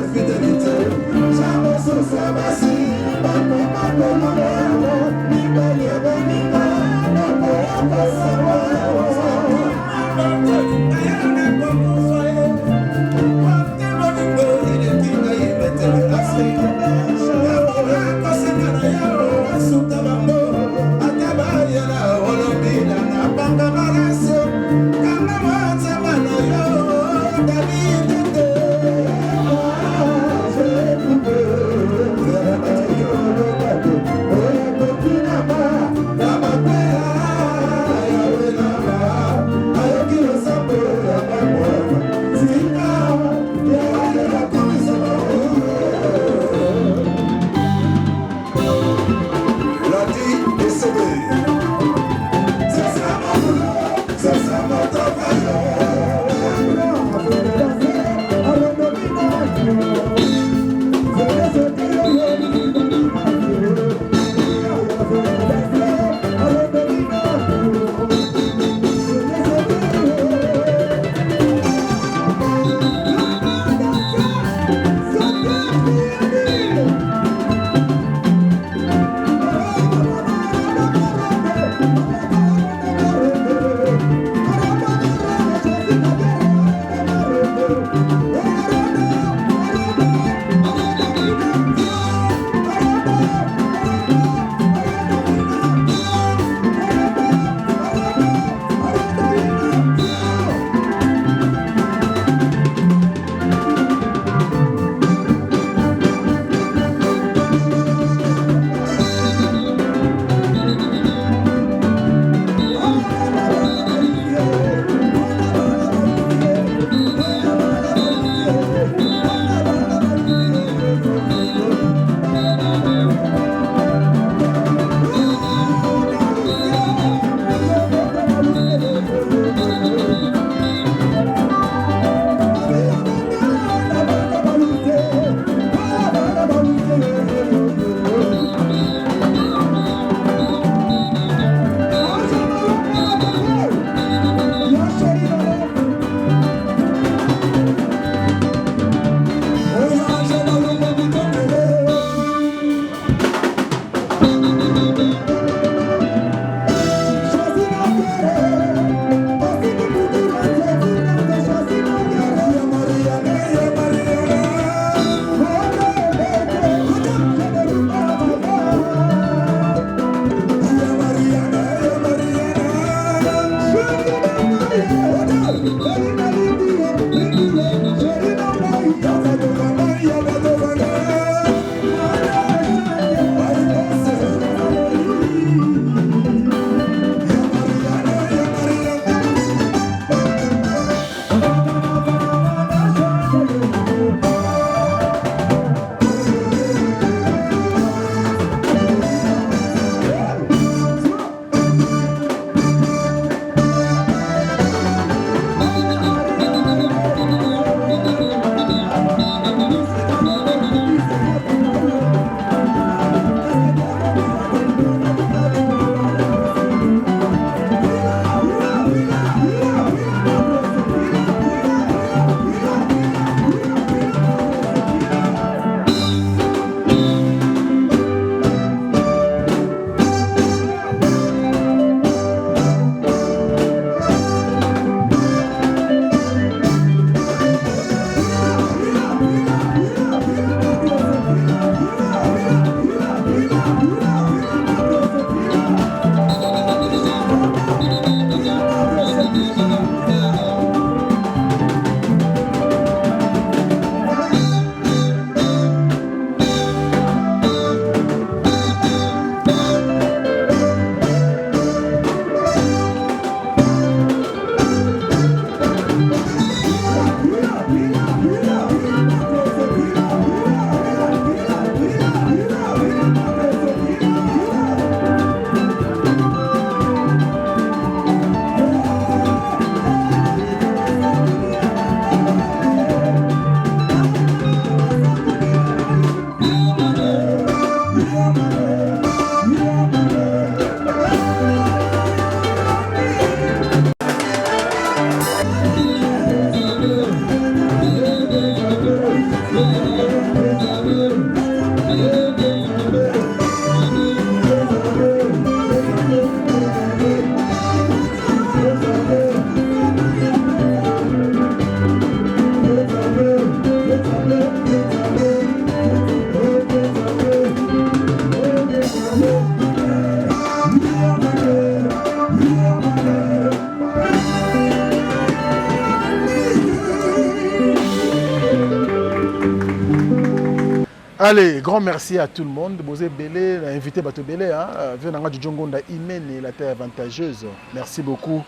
Allez, grand merci à tout le monde. Bosé Belé, invité Bato Belé, venant du Djongonda Imen, la terre avantageuse. Merci beaucoup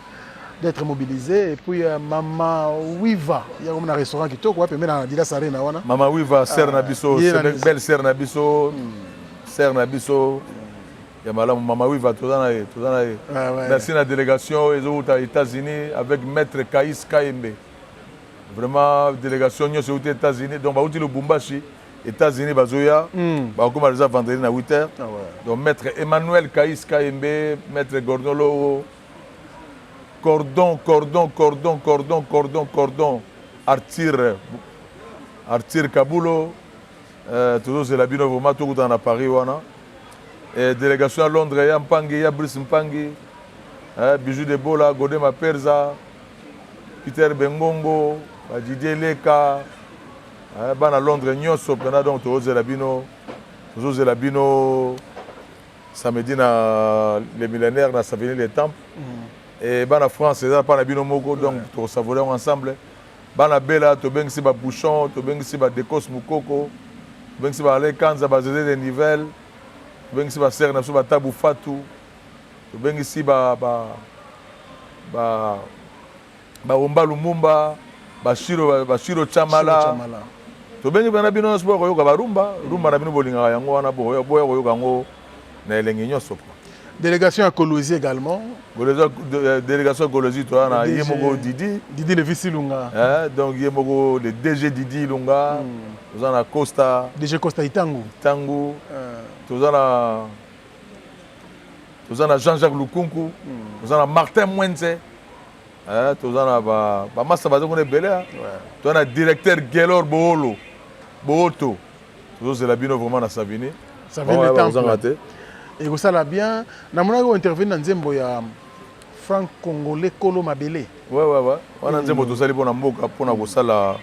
d'être mobilisé. Et puis Mama Wiva, il y a un restaurant qui toque, puis maintenant Dila Sarena wana. Mama Wiva, Serre Nabiso, belle Serre Nabiso, Serre Nabiso. Il y a Mama Wiva, tout ça. Merci à la délégation aux États-Unis avec Maître Kaïs Kaembe. Vraiment, délégation aux États-Unis. Donc, le Bumbashi, États-Unis, Bazoya, comme on les a vendredi à 8h. Donc, Maître Emmanuel Kaïs Kaembe, Maître Gordolo. Cordon, Artir Kabulo, toujours c'est la bino vraiment tout dans Paris wana. Et délégation à Londres, il y a Mpangi, il y a Brice Mpangi, Bijou de Bola, Godema Perza, Peter Bengongo, Didier Leka, ban à Londres, Nyoso, donc toujours c'est la bino, samedi na les millénaires na Savigny les temples. Et ban à France, c'est pas la bino moko, donc tu savourer ensemble. Ban à Bella, tu bengi si ba bouchon, tu bengi si ba décos moukoko, tu bengi si ba les kanza ba zézé des nivelles, tu bengi si ba serre na ba tabou fatou, tu bengi si ba omba lumumba, ba shiro chamala. Tu bengi bana bino sport yoka ba rumba na bino bolinga yango wana boya yoka ngo na elengi nyoso. Délégation à Colosie également. Délégation à Colosie, toi, on a Yemogo Didi. Didi le Vici Lunga. Donc Yemogo, le DG Didi Lunga. Nous avons Costa. DG Costa Itangu. Itangu. Nous avons Jean-Jacques Lukunku. Nous avons Martin Mwenze. Nous avons Massa Bazokone Belé. Nous avons directeur Gelor Boolo. Booto. Nous avons la bino vraiment à Savigny. Savigny le temple. Et ça l'a bien. Nous avons intervenu dans Nzembo ya franc congolais Kolo Mabele. Ouais. On a Nzembo tosali pour Namboka pour na kosala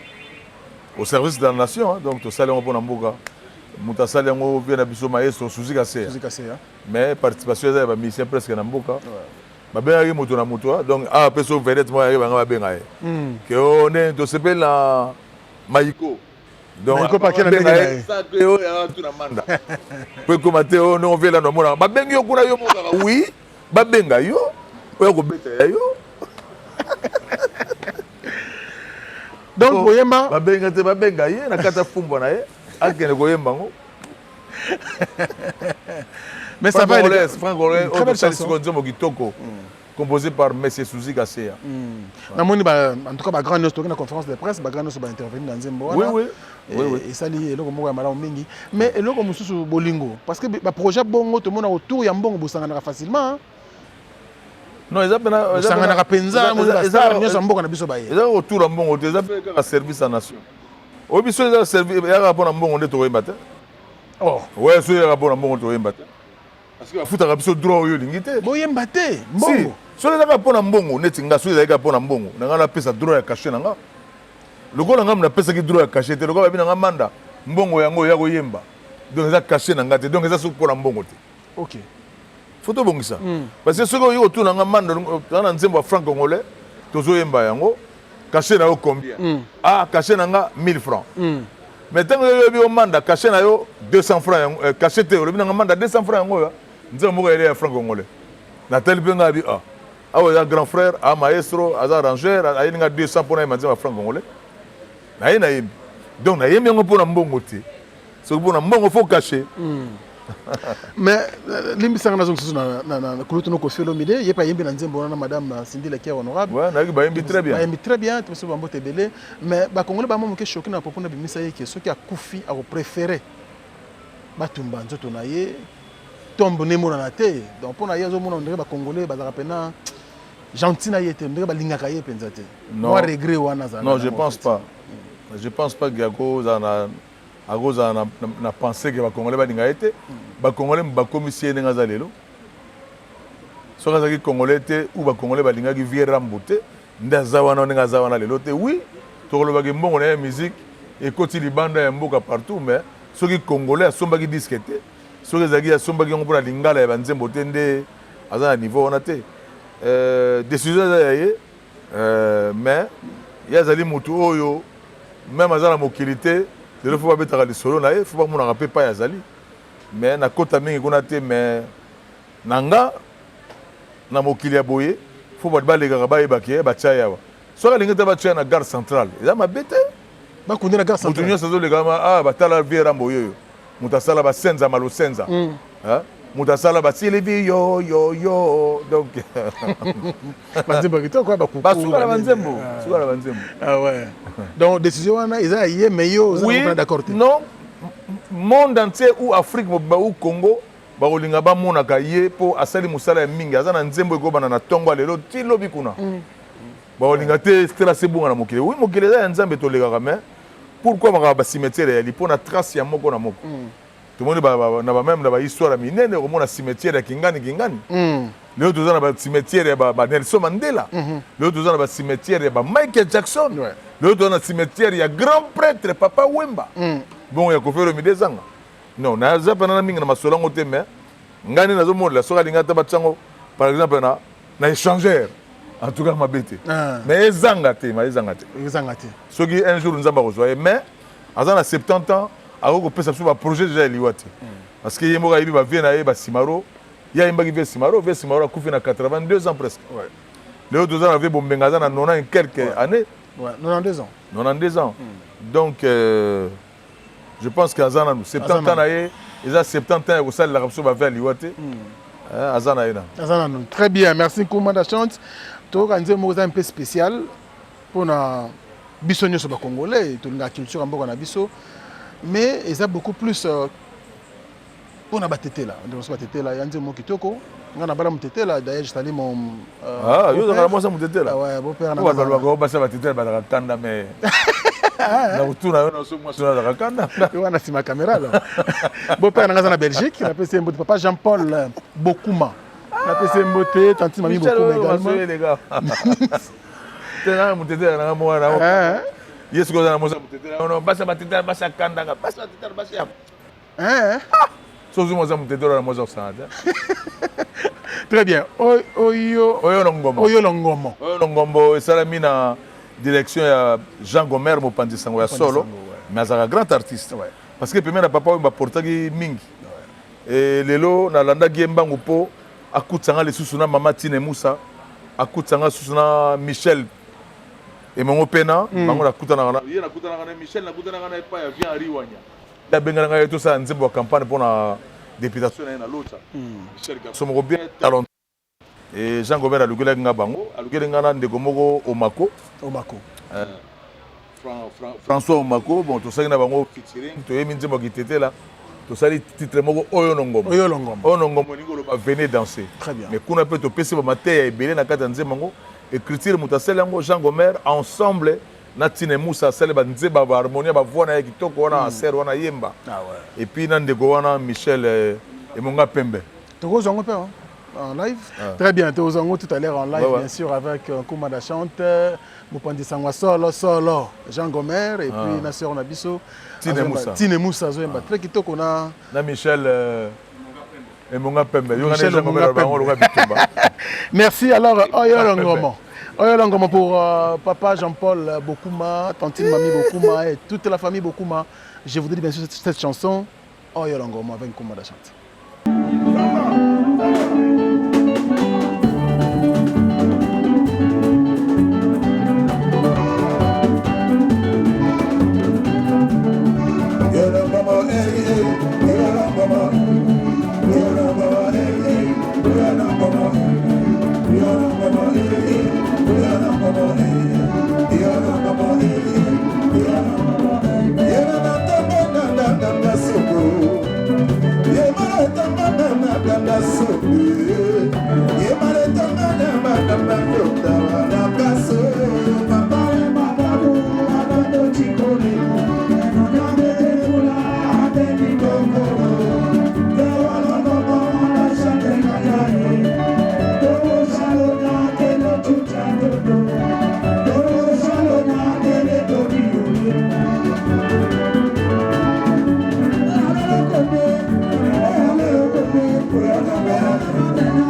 au service de la nation. Donc tosali pour Namboka. Mutasali ngo vient na biso maestro Suzy Kaseya. Mais participation ya ba mission presque Namboka. Ba benga moto na moto. Donc a peso vedette moi ya ba benga e. Que on est to s'appelle la Maïko. Donc, on peut commenter, on vient là, oui, babenga yo, donc, Boyema, babenga ye, na kata fumbo na ye, akene koyemba ngo. Mais ça va, Franck Olé, on peut composé par M. Suzy Kaseya. En tout cas, grande noce, la conférence de presse, grande noce va intervenir dans Nzembo. Oui. Et ça lié le comme mala mingi. Mais le comme sous bolingo parce que le projet bongo tout le monde autour ya bongo bosangana facilement. Non, ils appellent bosangana penza, ils ont bongo na biso baye. Ils ont autour ya bongo, ils appellent un service à nation. Au biso ils ont servi ya rapport na bongo de to matin. Oh, ouais, so ya rapport na bongo to matin. Parce que futa biso droit yo lingité. Boyemba te, bongo. So les rapport na bongo netinga so les rapport na bongo, na ngala pesa droit ya caché na nga. Le gars n'a pas de droit à cacher. Le gars a bien un mandat. Mbongo yango ya koyemba. Donc ça caché na ngate. Donc ça pour mbongo te. OK. Photo bongo ça. Parce que ce gars yo tout na mandat dans Nzembo franc congolais. Tozo yemba yango. Caché na yo combien? Ah, caché na nga 1000 francs. Mais tant que yo bi mandat caché na yo 200 francs yango caché te yo bi na mandat 200 francs yango ya. Nzembo mo ya franc congolais. Na tel benga bi ah. Ah ouais, grand frère, ah maestro, ah arrangeur, ah il nga 200 pour na mandat franc congolais. Donc, il y a un peu de mbongo. C'est un peu de mbongo, il faut cacher. Mais, l'impression que nous avons il n'y a pas de madame Cindy Lekia honorable. Oui, il très bien. Il très bien, mais les Congolais sont choqués à propos de ceux qui ont Koufi à préférer. Batumba, tombe Nemo dans la tête. Donc, pour les Congolais, gentil na yete, non, je pense pas. Je pense pas qu'il y a pensé que les Congolais va été. Les Congolais va commissionner les Congolais. Soit les Congolais ou les Congolais va virer ramboté. Ndazawana ngazawana lelo te. Oui, to le bagé bon la musique et côté li banda ya mboka partout mais ceux qui Congolais sont pas qui disqueté. Ceux qui sont pas qui ont pour la lingala ya Nzembo tende à niveau on a té. Décision mais il y a des mutu oyo même à la mobilité lelo faut babetaka lisolo na ye faut bamonaka mpe epai azali mais nakota mingi kuna te mais na nga na mokili ya boye faut bato balekaka bayebaki ye batya yawa soki alingi te batya na gare centrale eza mabe te bakundi na gare moto centrale nyonso azolekama batala vie rambo oyoyo moto asala basenza malosenza moto asala basili vi yo donc banzembo kitoko bakuku basuka na banzembo suka na banzembo ah ouais donc décision wana eza ye mais yo oza d'accord te non monde entier ou Afrique ou Congo bakolinga bamonaka ye mpo asali mosala ya mingi aza na nzembo ekobana na ntongo lelo ti lobi kuna bakolinga te stela sebunga na mokili oui mokili eza ya nzambe tolekaka mais pourquoi makaka bacimetière yali mpo na trace ya moko na moko tomoni na bameme na bahistoire ya minene komona cimetière ya kingani lelo toza na bacimetière ya Nelson Mandela lelo toza na bacimetière ya Michael Jackson lelo toza na cimetière ya grand prêtre Papa Wemba bon ya Koffi Olomide ezanga non naza mpe nana mingi na masolo yango te mais ngai nde nazomona soki alingi ata batyango par exemple na échangeur en tout cas mabe te mais ezanga te soki un jour nzambe akozwa ye mais aza na 70 ans akoki kopesa biso baprojet déjà eliwa te parce que ye moko ayebi bavie na ye basimaro ye ayembaki vie simaro akufi na 82 ans presque lelo toza na vie bombenga aza na 90 quelques années 92 ans donc je pense que aza nanu 70 ans na ye eza 70 ans ya kosalelaka biso bavie aliwa te aza na ye nanu très bien merci Nkumanda Chante toyoka nzembo moko eza un peu spécial mpona biso nyonso bacongolais tolingaka culture ya mboka na biso mais eza beaucoup plus mpona batetela ndeko batetela ya nzembo moko kitoko nga na bala motetela d'ailleurs je salue mon yo ozalaka mwasa motetela ouais beau-père na balobaka basa batetela bazalaka kanda mais na kutuna yo naso mwasi nazalaka kanda yo wana nsima caméra la beau-père nanga aza na Belgique napesi ye mbote papa Jean-Paul Bokuma napesi ye mbote tanti mami Bokuma également tena motetela nanga mwana ye soki oza na mwasa motetela basa batetela basa kandanga basa batetela basa ya soki mwasa motetela na mwasa kosana te très bien oyo longombo esalami na direction ya Jean Gomer mopanzi sango ya solo mais azalaka grand artiste parce que pembe na papa oyo baportaki mingi lelo nalandaki ye mbangu mpo akutisanga lisusu na mama Tine Musa akutisanga lisusu na Michel emongo pena bango nakutanaka ye nakutanaka na Michel nakutanaka na epai ya vien Henri Wanya abenganaka ye tosala nzembo ya campagne mpona députation na ye na lota Michel somoko bien talent et Jean Gomer alukelaki nga bango alukeli nga na ndeko moko Omako François Omako bon tosali na bango featuring toyemi nzembo ya kitetela tosali titre moko oyo nongombo elingi oloba venez danser mais kuna mpe topesi bamateya ebele na kati ya nzembo yango écriture moto asali yango Jean Gomer ensemble na Tine Musa asali banzemba baharmonie bavoix na ye kitoko wana aser wana yemba et puis na ndeko wana Michel emonga pembe tokozwango mpe en live très bien tokozwango tout à l'heure en live bien sûr avec Nkumanda Chante mopanzi sango solo Jean Gomer et puis na sœur na biso Tine Musa azoyemba très kitoko na Michel emonga pembe yo ngana Jean Gomer bango loka bitumba merci alors oyo longomo pour papa Jean-Paul Bokuma tantine mamie Bokuma et toute la famille Bokuma je vous dis bien sûr cette chanson oyo longomo avec Nkumanda Chante. We're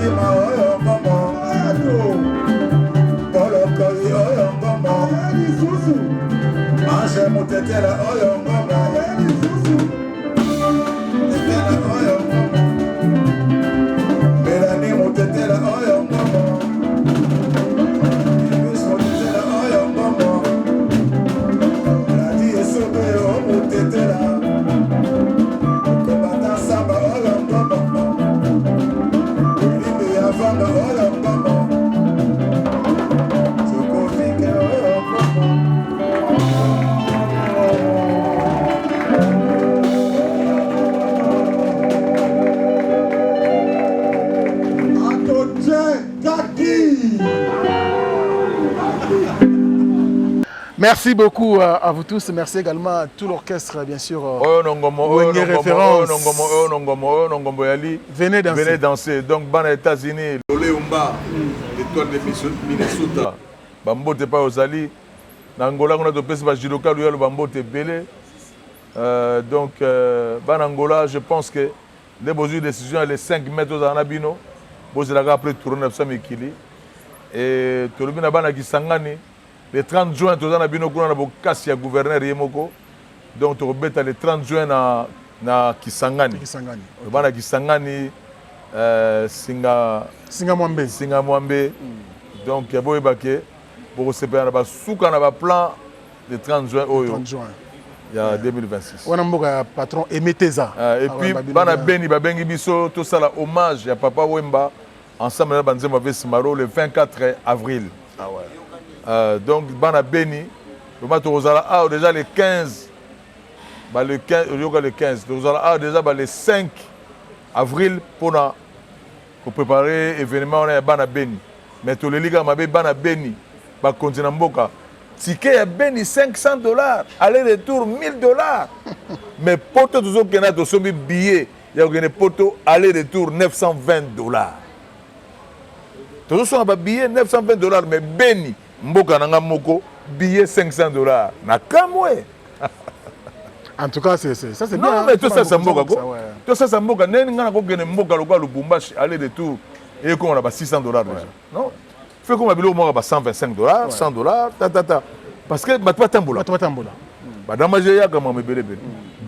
Fatima oyo ngombo Polo Koli oyo ngombo Ange Mutetela oyo ngombo Tetela oyo ngombo Melanie Mutetela oyo ngombo Elvis Mutetela oyo ngombo Ladi Esobe oyo Mutetela Kobata Samba oyo ngombo Limbe ya Vanga oyo ngombo Sokofike oyo ngombo Merci beaucoup à vous tous. Merci également à tout l'orchestre, bien sûr. Venez danser. Donc, dans les États-Unis, l'Oléumba, l'étoile de Minnesota, Bambote pas aux Ali. Angola, on a de Bajiloka, lui, le Bambote Belé. Donc, en Angola, je pense que les besoins de décision, les 5 mètres aux Anabino, vous avez après tourner 900 Mikili. Et tout le monde a Kisangani. Le 30 juin, tout le monde a Bokassi, le gouverneur Yemoko. Donc, tu as le 30 juin na Kisangani. Le a Kisangani, Singa Mwambe. Donc, il y a Boébake. Pour se faire un souk en plan le 30 juin. Il y a 2026. On a un patron Emeteza. Et puis, Bana Beni, Babengi Biso, tout ça, hommage à Papa Wemba, ensemble avec Banzema Vesimaro, le 24 avril. Ah ouais. Donc, Bana Beni, le matin, déjà le 15, le 15, déjà le 5 avril pour préparer l'événement, on a Bana Beni. Mais tous les ligas, Bana Beni, va continuer à Mboka. Ticket à Beni $500, aller-retour $1000. Mais poto tous autres qui ont des billets, il y a des potos aller-retour $920. Tous autres ont des billets $920, mais Beni, Mboka Nanga Moko, billet $500. Na kamwe. En tout cas, ça c'est bien. Non, mais tout ça c'est Mboka. Tout ça c'est Mboka. Nenga ko gene Mboka loka Lubumbashi aller-retour et qu'on a $600 déjà. Non. Fait comme un billet au $125, $100, parce que pas tambola. Dans ma géa comme me belé.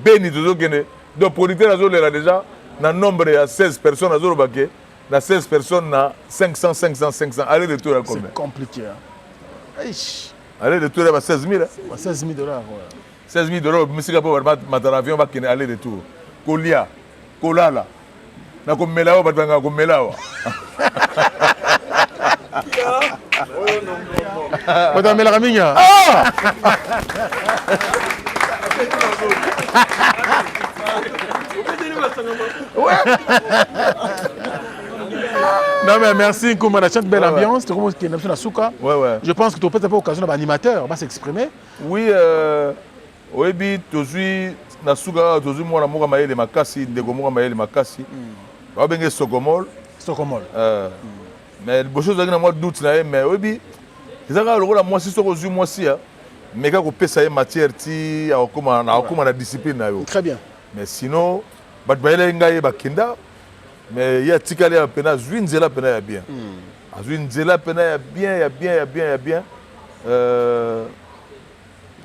Beni toujours gagné. Donc producteur azol là déjà dans nombre il y a 16 personnes azol baké. Dans 16 personnes na 500 aller retour à combien? C'est compliqué. Aller retour à 16 000. $16 000 ouais. $16 000 monsieur pas mater avion va ken aller retour. Kolia, kolala. Na ko melao batanga ko melao. Madame Elraminia. Non mais merci Nkouma, la belle ambiance. Tu comprends qu'il y a une souka. Je pense que tu peux pas occasion d'animateur, va s'exprimer. Oui, oui, toujours na souka, toujours moi la moka maïle makasi, ndeko moka maïle makasi. Va benga Sokomol. Mais les choses que moi doute mais oui, c'est ça que moi si je moi si mais quand on peut ça matière ti comment la discipline très bien. Mais sinon batbaile ngai bakinda mais il y a tikali a pena zwinzela pena ya bien. Zwinzela pena ya bien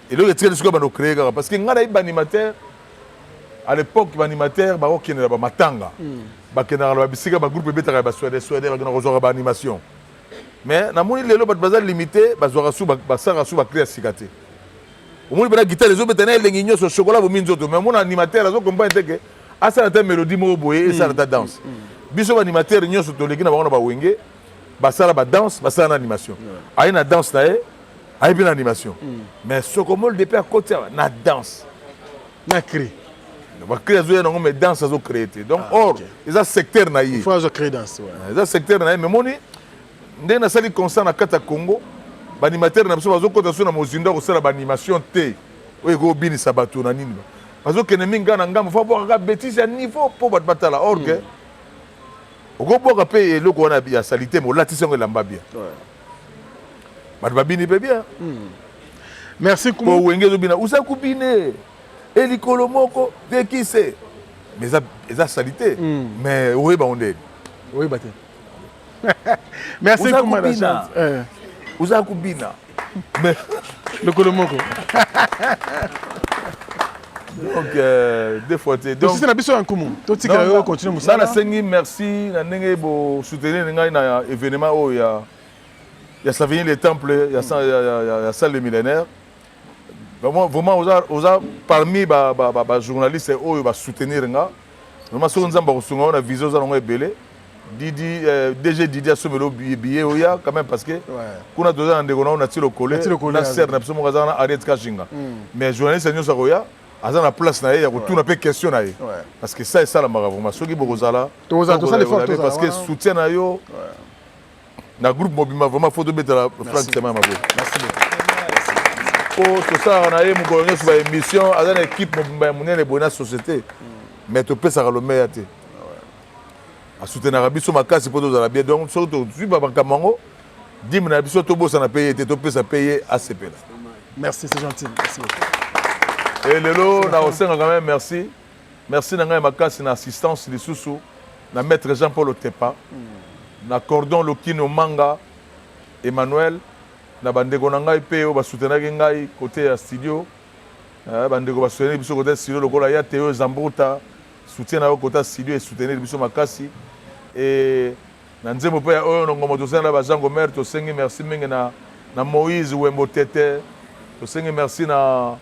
et le retrait de ce que on créé parce que ngana animateur à l'époque l'animateur ba okene ba matanga. Bakena la bisika ba groupe betaka ba Suède ba rezoa ba animation. Mais na moni lelo ba bazal limité ba zoa su ba sara su ba créer sikate. Au moni ba guitare les autres tena lenginyo so chocolat bo minzoto mais mon animateur azo comprendre que asa ta mélodie mo boye et ça ta danse. Biso animateur nyoso to lekina ba wenge ba sala ba danse ba sala animation. Ayi na danse na ayi bien animation. Mais Sokomol depuis à côté na danse. Na créer. Va créer mais danse à créer. Donc or ils a secteur na yi. Il faut créer danse ils a secteur na yi mais moni ndé na sali concert na kata Congo ba animateur na biso bazo kota so na mozindo ko sala ba animation te oyo ko bini sabato na nini bazo kene minga na ngam faut voir ka bêtise à niveau pour bat batala or que oko boka pe eloko na ya salité mo latisi ngo lamba bien bat babini pe bien. Merci ko wenge zo bina usa kubine et Kolomoko, de qui c'est? Mais ça salité. Mais oui, bah on est. Oui, bah Merci Koumanda Chante. Uza Kubina. Le Kolomoko. Donc, deux fois. Donc, c'est la mission en commun. Tout ce qui continue. Merci. Soutenir l'événement. Il y a Savigny les temples, il y a salle des millénaires. Vraiment, parmi les journalistes, ils vont soutenir. Vraiment, si on a une vision, on a DG Didier a soumis le billet quand même parce que on a deux ans on a tiré au collet la serre n'a pas besoin d'arrêter Kashinga mais journaliste nous ça roya à la place na ya tout na peu question na parce que ça est ça la vraiment ceux qui bozala parce que soutien na yo na groupe Mobima vraiment faut de mettre la Franck Tema mabo merci beaucoup pour tout ça on a eu mon colonel sur émission à une équipe Mobimba monene bonne société mais tu peux ça le meilleur à soutenir biso makasi pour tous bien donc surtout tu pas bankamango dim na biso to bossa na payer te to pesa payer ACP là. Merci, c'est gentil. Merci beaucoup. Et lelo na osenga quand même merci. Merci na ngai makasi na assistance de Soussou na maître Jean-Paul Otepa. Na cordon Lokino Manga Emmanuel na bandeko na ngai pe o ba soutenir ngai côté ya studio. Bandeko ba soutenir biso côté studio lokola ya Théo Zambuta soutien na côté studio et soutenir biso makasi. Et nanzemo pe oyo ngoma to sala ba Jean Gomer to sengi merci mingi na Moïse Wembo Tete to sengi merci na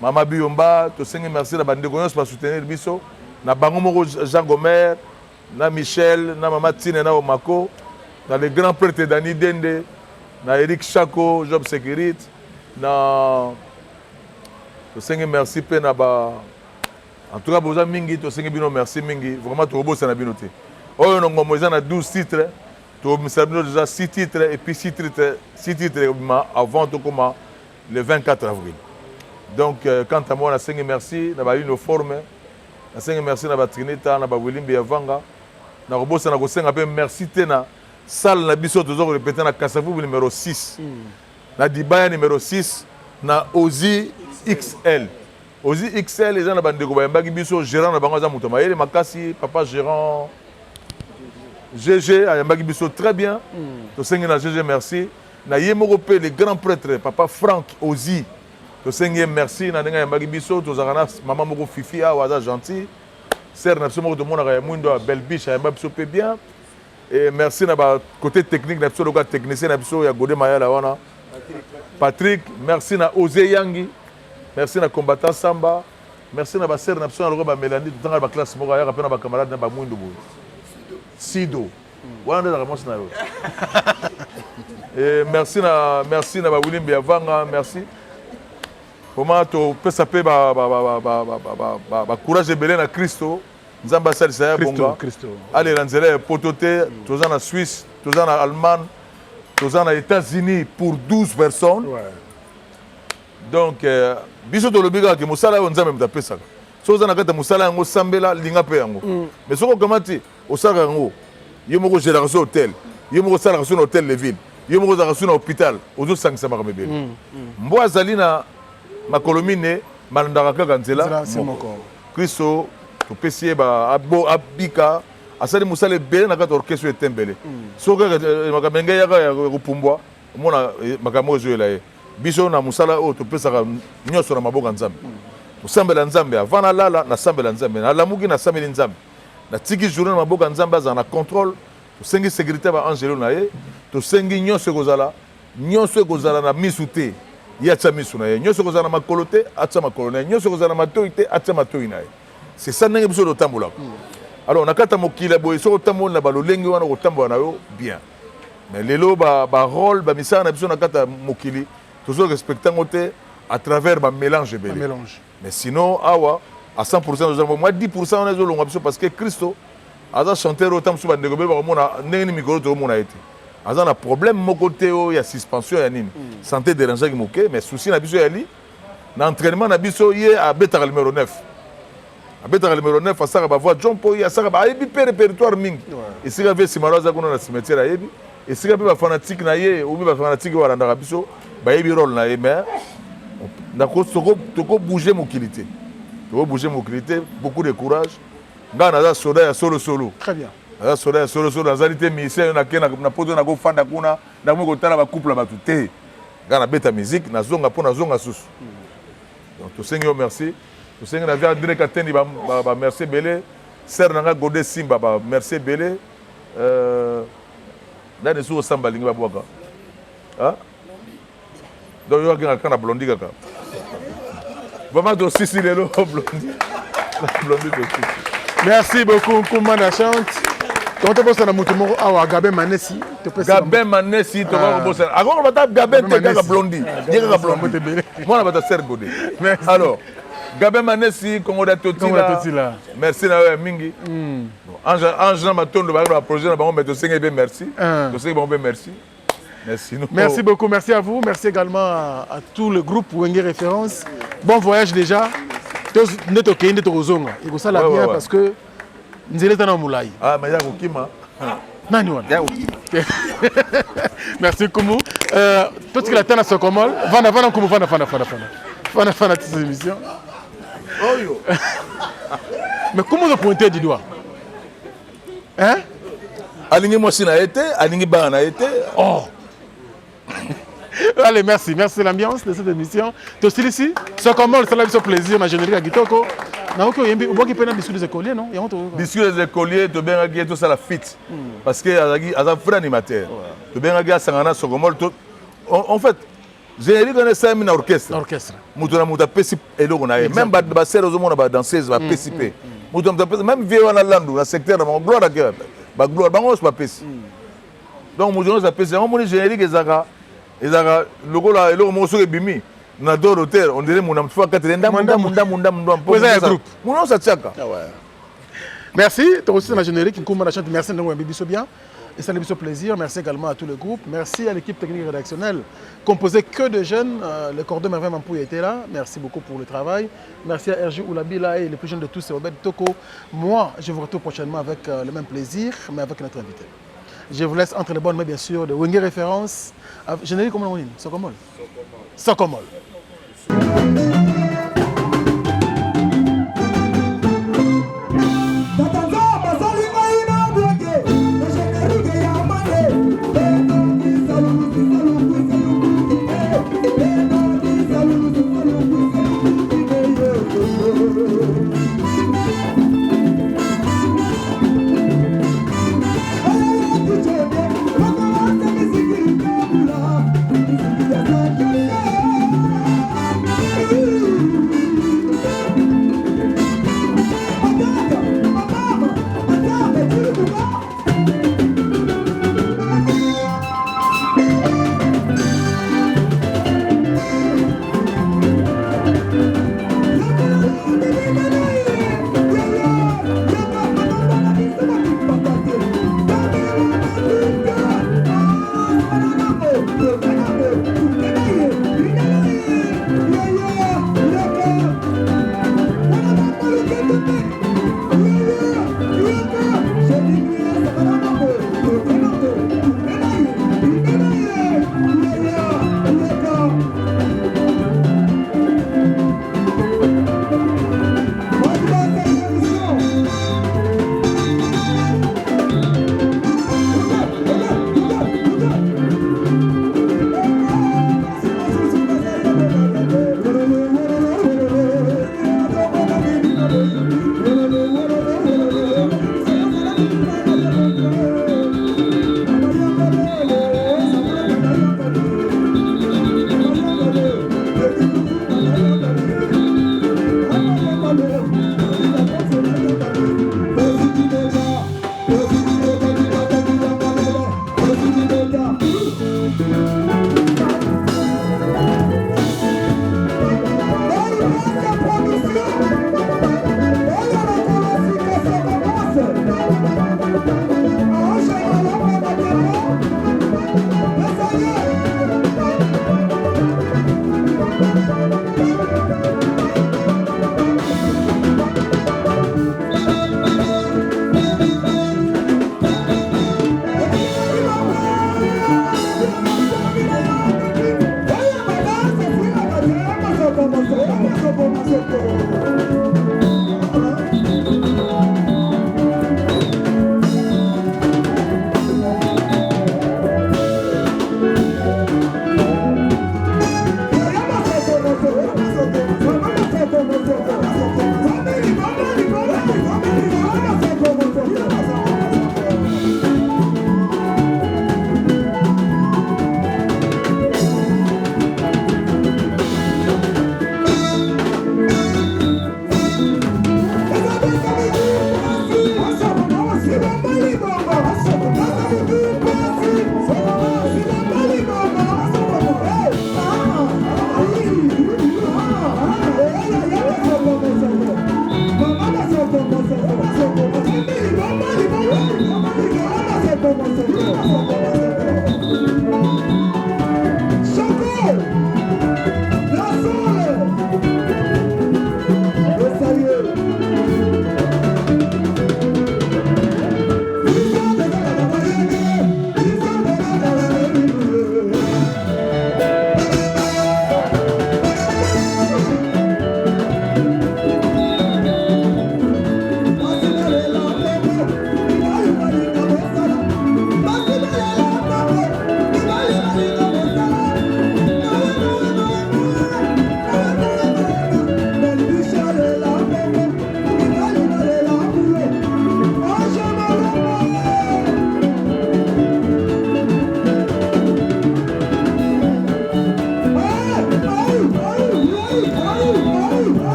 Mama Biomba to sengi merci na bandeko nyonso ba soutenir biso na bango moko Jean Gomer na Michel na Mama Tine na Omako na les grands prêtres Dani Dende na Eric Chako Job Sécurité na to sengi merci pe na ba en tout cas, vous mingi, to sengi bino merci mingi. Vraiment, tu robot na bino te. Oh, on a 12 titres. Tu as déjà 6 titres et puis 6 titres avant tout comme le 24 avril. Donc, quant à moi, on a sengi merci. On a une forme. On a sengi merci na Trinita, na Wilimbi Avanga. Na robot na ko senga pe merci tena. Salle na biso toujours répéter na Kasavu numéro 6. Na Dibaya numéro 6 na Ozi XL. Ozi XL, les gens de bandeko bayambaki biso gérant na bango za muto mayele makasi papa gérant GG ayambaki biso très bien to sengi na GG merci na yemoko pe le grand prêtre papa Franck Ozi to sengi merci na ndenge ayambaki biso to zakana maman moko Fifi a waza gentil sœur na biso moko to mona ya mwindo belle biche ayambaki biso pe bien et merci na ba côté technique na biso loka technicien na biso ya Godé Mayala wana Patrick merci na Ozé Yangi. Merci na combattant Samba. Merci na ba sœur na biso na loka ba Mélanie tout temps ba classe moko ya kapena ba camarade na ba mwindo bo. Sido. Wana na réponse na yo. Et merci na ba William Biavanga, merci. Comment to pesa pe ba courage belé na Christo. Nzamba salisa ya bonga. Allez lanzela pototé, toza na Suisse, toza na Allemagne, toza na États-Unis pour 12 personnes. Ouais. Donc biso to lobiga ke musala on nzambe mtapesaka so za nakata musala yango sambela linga pe yango mais soko kamati osaka yango yo moko génération hôtel yo moko sala raison hôtel les villes yo moko za raison hôpital ozo sangisa makamebele mbo azali na makolomine malandaka kaka nzela moko Kristo to pesie ba abika asali musala be na kata orchestre etembele soko makamenge yaka kupumbwa mona makamo zo elaye biso na musala o to pesaka nyoso na maboka nzambe to sambela nzambe avant na lala na sambela nzambe na lamuki na sambela nzambe na tiki journée na maboka nzambe za na contrôle to sengi sécurité ba angelo na ye to sengi nyoso kozala na misute ya tsa misu na ye nyoso kozala na makolote atsa makolo na ye nyoso kozala na matoite atsa matoi na ye c'est ça ndenge biso do tambola alors na kata mokila boye so tambola na balolengi wana ko tambola na yo bien mais lelo ba rôle ba misana na biso na kata mokili toujours respectant à travers le mélange. Mais sinon, awa, à 100%, moi 10% on est au parce que Christo a chanté autant sur le négocié, on a un micro de mon a été. A un problème, mon côté, il y a suspension, il y a une santé dérangée, mais souci, n'a pas eu l'entraînement, n'a pas eu à Bétar numéro 9. À Bétar numéro 9, à ça, va voir John Paul, à ça, va y avoir répertoire ming. Et si il y avait Simarosa qu'on a dans le cimetière à Yebi, et si il y avait des fanatiques, ou des fanatiques qui ont Arabiso, bayebi rôle na mais nako toko bouger mon qualité beaucoup de courage ngana za soda ya solo très bien Solo nazali te musicien na poto na kofanda kuna na mo kotala ba couple ba tuté. Kana beta musique na zonga po na zonga susu. Donc to sengi yo merci. To sengi na via André Kateni ba merci belé. Ser nanga Godé Simba ba merci belé. Ndani suko samba lingi ba bwaka. Ah? Donc yo kana blondi kaka. Vraiment de Sissi Lelo blondi. Blondi de Sissi. Merci beaucoup Koumana chante. Quand tu penses à Moutoumoro, à Gabin Manesi, Gabin Manesi, tu vas penser. Alors on va taper Gabin Teka Blondi. Teka Blondi. Moi on va taper Godé. Alors Gabin Manesi, Congo Totila. Merci na mingi. Ange Matondo va le projet na bango mettre 5 et merci. To 5 bon merci. Merci. Merci beaucoup, merci à vous, merci également à tout le groupe Wenge Référence. Bon voyage déjà. Nous sommes en Tozonga. Il faut ça la bien parce que nous sommes en Moulay. Ah, mais il y a Kima. Merci Koumou. Tout ce qu'il attend à ce comol, Vana Koumou, Vana cette émission. Mais comment vous pointez du doigt? Hein? Alingi Mossine a été, Alingi Ban a été. Oh! Allez, merci de l'ambiance de cette émission. Tu es ici? C'est comment le salaire de plaisir, ma générique à Gitoko. Non, il y a un discours des écoliers, non? Discours des écoliers, tu bien gagné tout ça la fit. Parce que y a un vrai animateur. Tu bien gagné Sangana Sogomol. En fait, générique on est 5 000 orchestre. Orchestre. Moutona Mouta Pessi et l'eau on a même Basser aux hommes danseuse va PCP. Moutona même vieux on a landu, le secteur de mon gloire à cœur. Ba gloire, ba on se Pessi. Donc Moutona ça Pessi, on monte générique Ezaka. Ezaka logo la logo mo so bimi. Na door hôtel, on dirait mon am fois 4 munda. Mon ça tchaka. Merci, tu aussi la générique qui commence à chanter. Merci de nous biso bien. Et ça nous fait plaisir. Merci également à tout le groupe. Merci à l'équipe technique rédactionnelle composée que de jeunes. Le cordon Merveille Mampouy était là. Merci beaucoup pour le travail. Merci à RG Oulabila et les plus jeunes de tous, c'est Robert Toko. Moi, je vous retrouve prochainement avec le même plaisir, mais avec notre invité. Je vous laisse entre les bonnes mains, bien sûr, de Wenge Référence. Générique, comment on dit? Sokomol. Sokomol. Ooh.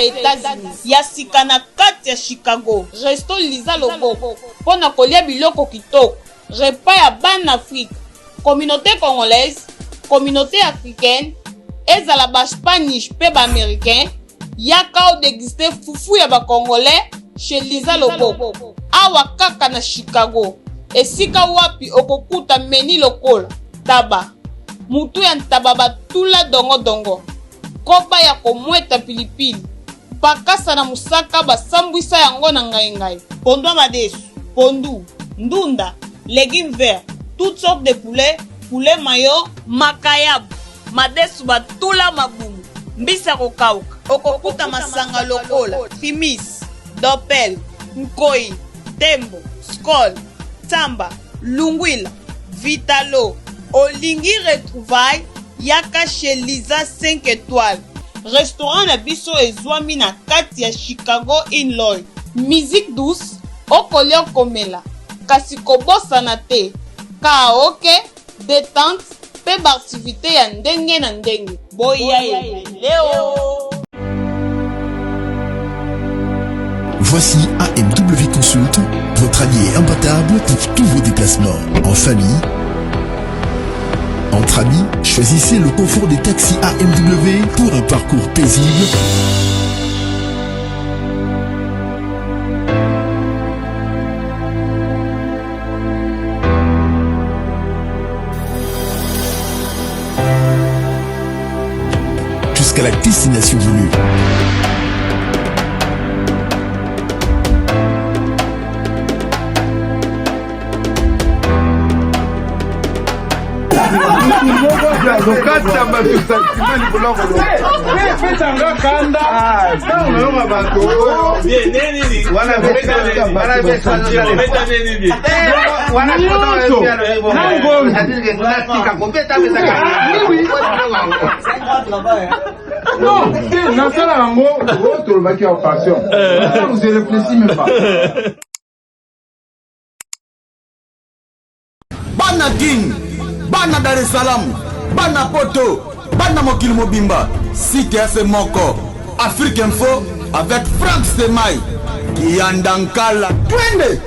ya États-Unis ya sika na kati ya Chicago. Resto Liza Loboko pona kolia biloko kitoko. Repas ya bana Afrique, communauté congolaise, communauté africaine, ezala ba Spanish pe ba américain. Yaka o déguster fufu ya ba congolais chez Liza Loboko. Awa kaka na Chicago. Esika wapi okokuta meni lokola taba, mutu ya ntaba batula dongo dongo, koba ya komweta pilipili, pakasa na musaka basambwisa yango na ngai, pondu ya madesu, pondu, ndunda, légumes verts, toutes sortes de poulet mayo, makayabu, madesu batula mabumu, mbisa kokauka, okokuta masanga lokola, fimis, dopel, nkoi, tembo, skol, samba, lungwila, vitalo, olingi retrouvaille, yaka chez Liza 5 étoiles. Restaurant na biso ezwami na kati ya Chicago Illinois. Musique douce, okolia komela, kasi kobosana te, karaoke, détente, pe activité ya ndenge na ndenge. Boya leo. Voici AMW Consult, votre allié imbattable pour tous vos déplacements. En famille, entre amis, choisissez le confort des taxis AMW pour un parcours paisible. Jusqu'à la destination voulue. Non, dans ça là, vous avez en passion. Vous ne réfléchissez même pas. Bana King, Bana Dar es Salaam, Bana Poto, Bana Mokil Mobimba, CTS Moko, Afrique Info avec Franck Semaï, Kiandankala, Twende.